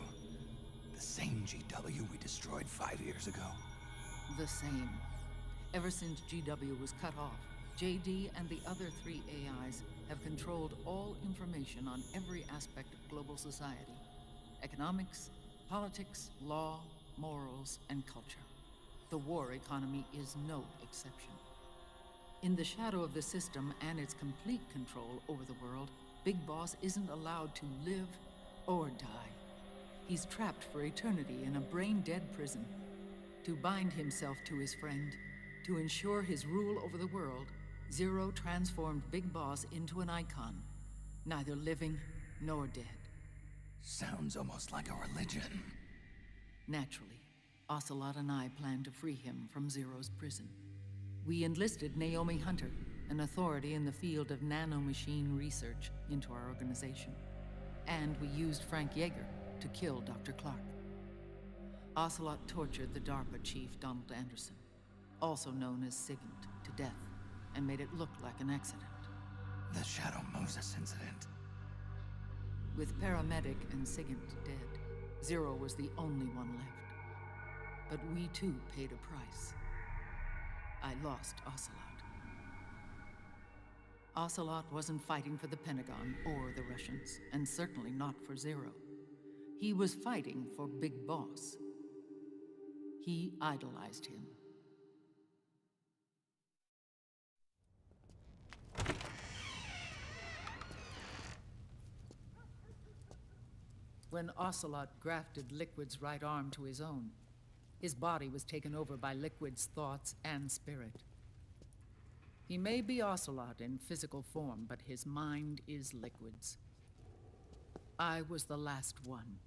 The same GW we destroyed 5 years ago. The same. Ever since GW was cut off, JD and the other 3 AIs have controlled all information on every aspect of global society. Economics, politics, law, morals, and culture. The war economy is no exception. In the shadow of the system and its complete control over the world, Big Boss isn't allowed to live or die. He's trapped for eternity in a brain-dead prison. To bind himself to his friend, to ensure his rule over the world, Zero transformed Big Boss into an icon, neither living nor dead. Sounds almost like a religion. Naturally, Ocelot and I plan to free him from Zero's prison. We enlisted Naomi Hunter, an authority in the field of nanomachine research, into our organization. And we used Frank Yeager to kill Dr. Clark. Ocelot tortured the DARPA chief, Donald Anderson, also known as Sigint, to death, and made it look like an accident. The Shadow Moses incident. With Paramedic and Sigint dead, Zero was the only one left. But we too paid a price. I lost Ocelot. Ocelot wasn't fighting for the Pentagon or the Russians, and certainly not for Zero. He was fighting for Big Boss. He idolized him. When Ocelot grafted Liquid's right arm to his own, his body was taken over by Liquid's thoughts and spirit. He may be Ocelot in physical form, but his mind is Liquid's. I was the last one.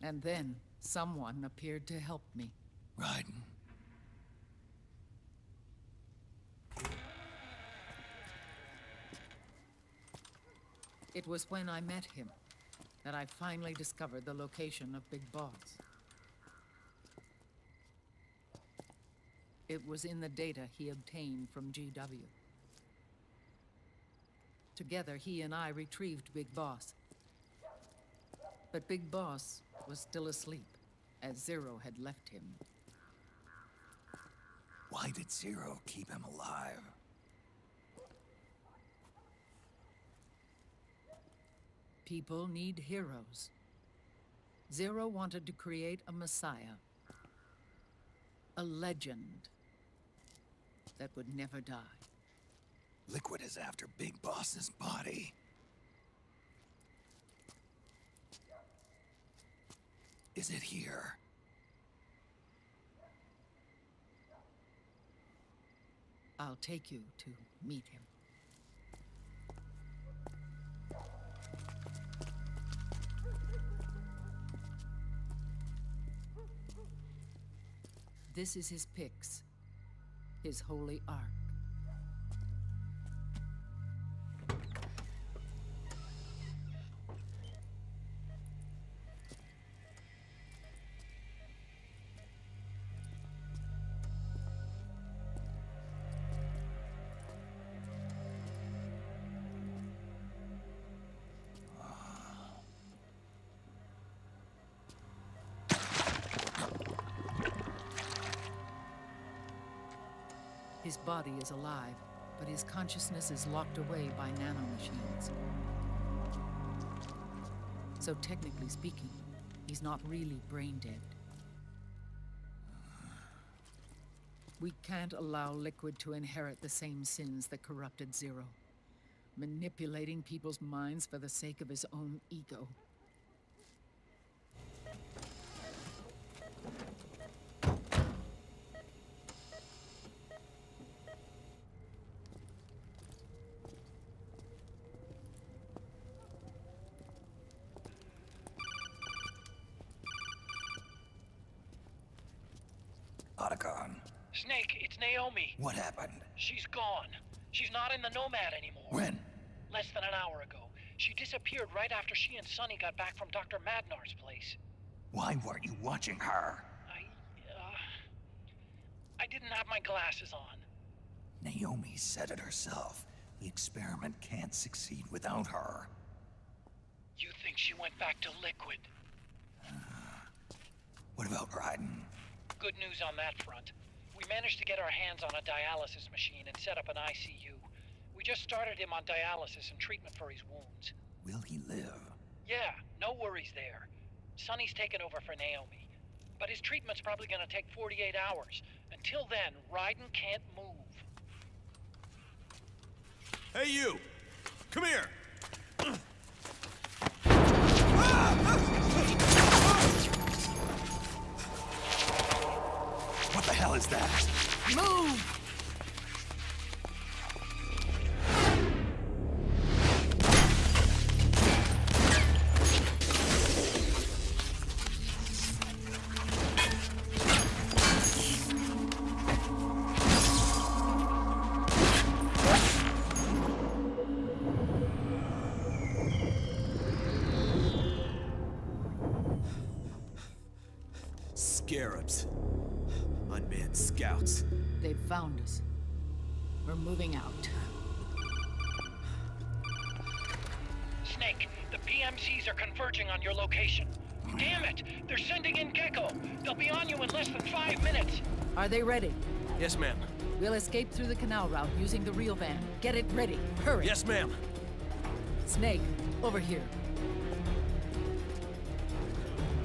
And then someone appeared to help me. Raiden. It was when I met him that I finally discovered the location of Big Boss. It was in the data he obtained from GW. Together, he and I retrieved Big Boss. But Big Boss was still asleep, as Zero had left him. Why did Zero keep him alive? People need heroes. Zero wanted to create a messiah. A legend that would never die. Liquid is after Big Boss's body. Is it here? I'll take you to meet him. This is his pyx, his holy ark. His body is alive, but his consciousness is locked away by nanomachines. So technically speaking, he's not really brain dead. We can't allow Liquid to inherit the same sins that corrupted Zero. Manipulating people's minds for the sake of his own ego. Otacon. Snake, it's Naomi. What happened? She's gone. She's not in the Nomad anymore. When? Less than an hour ago. She disappeared right after she and Sonny got back from Dr. Madnar's place. Why weren't you watching her? I didn't have my glasses on. Naomi said it herself. The experiment can't succeed without her. You think she went back to Liquid? What about Raiden? Good news on that front. We managed to get our hands on a dialysis machine and set up an ICU. We just started him on dialysis and treatment for his wounds. Will he live? Yeah, no worries there. Sonny's taken over for Naomi. But his treatment's probably gonna take 48 hours. Until then, Raiden can't move. Hey, you! Come here! What the hell is that? Move! Scarabs. Unmanned scouts. They've found us. We're moving out. Snake, the PMCs are converging on your location. Damn it! They're sending in Gecko! They'll be on you in less than 5 minutes! Are they ready? Yes, ma'am. We'll escape through the canal route using the real van. Get it ready. Hurry. Yes, ma'am. Snake, over here.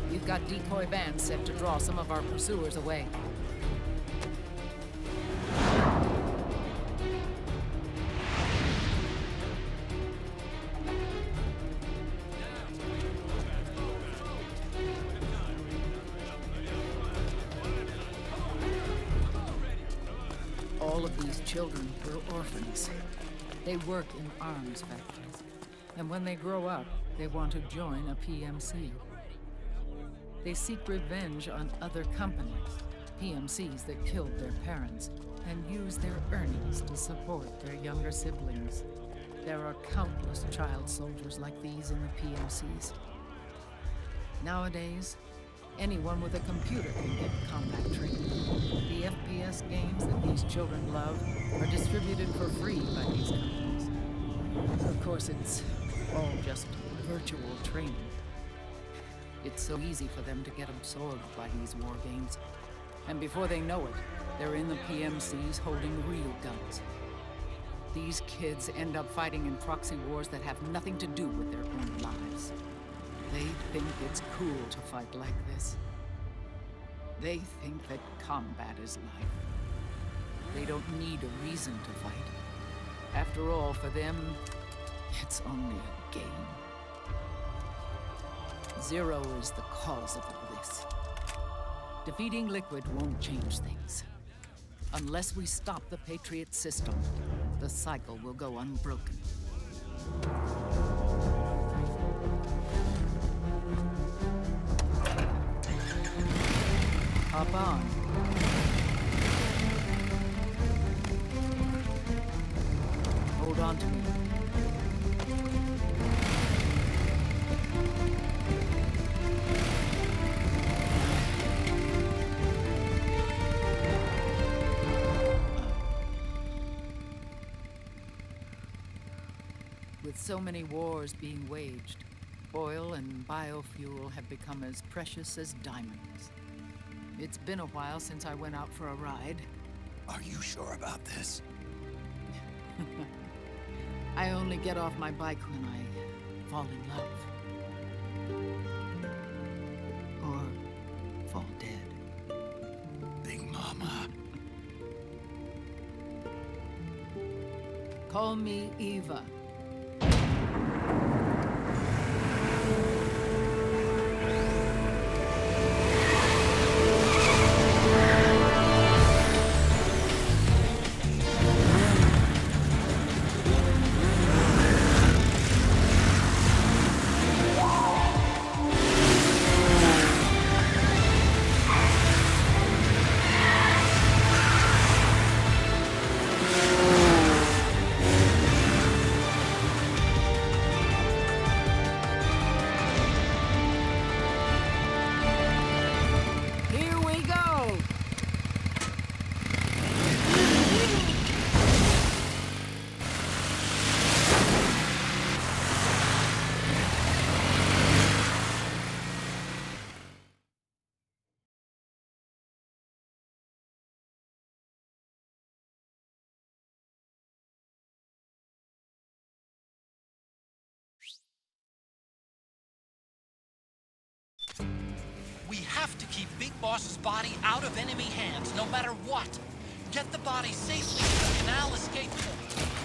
We've got decoy vans set to draw some of our pursuers away. All of these children were orphans. They work in arms factories. And when they grow up, they want to join a PMC. They seek revenge on other companies, PMCs that killed their parents, and use their earnings to support their younger siblings. There are countless child soldiers like these in the PMCs. Nowadays, anyone with a computer can get combat training. The FPS games that these children love are distributed for free by these companies. Of course, it's all just virtual training. It's so easy for them to get absorbed by these war games. And before they know it, they're in the PMCs holding real guns. These kids end up fighting in proxy wars that have nothing to do with their own lives. They think it's cool to fight like this. They think that combat is life. They don't need a reason to fight. After all, for them, it's only a game. Zero is the cause of all this. Defeating Liquid won't change things. Unless we stop the Patriot system, the cycle will go unbroken. Hop on. Hold on to me. With so many wars being waged, oil and biofuel have become as precious as diamonds. It's been a while since I went out for a ride. Are you sure about this? I only get off my bike when I fall in love. Or fall dead. Big Mama. Call me Eva. Here we go! We have to keep Big Boss's body out of enemy hands, no matter what. Get the body safely to the canal escape point.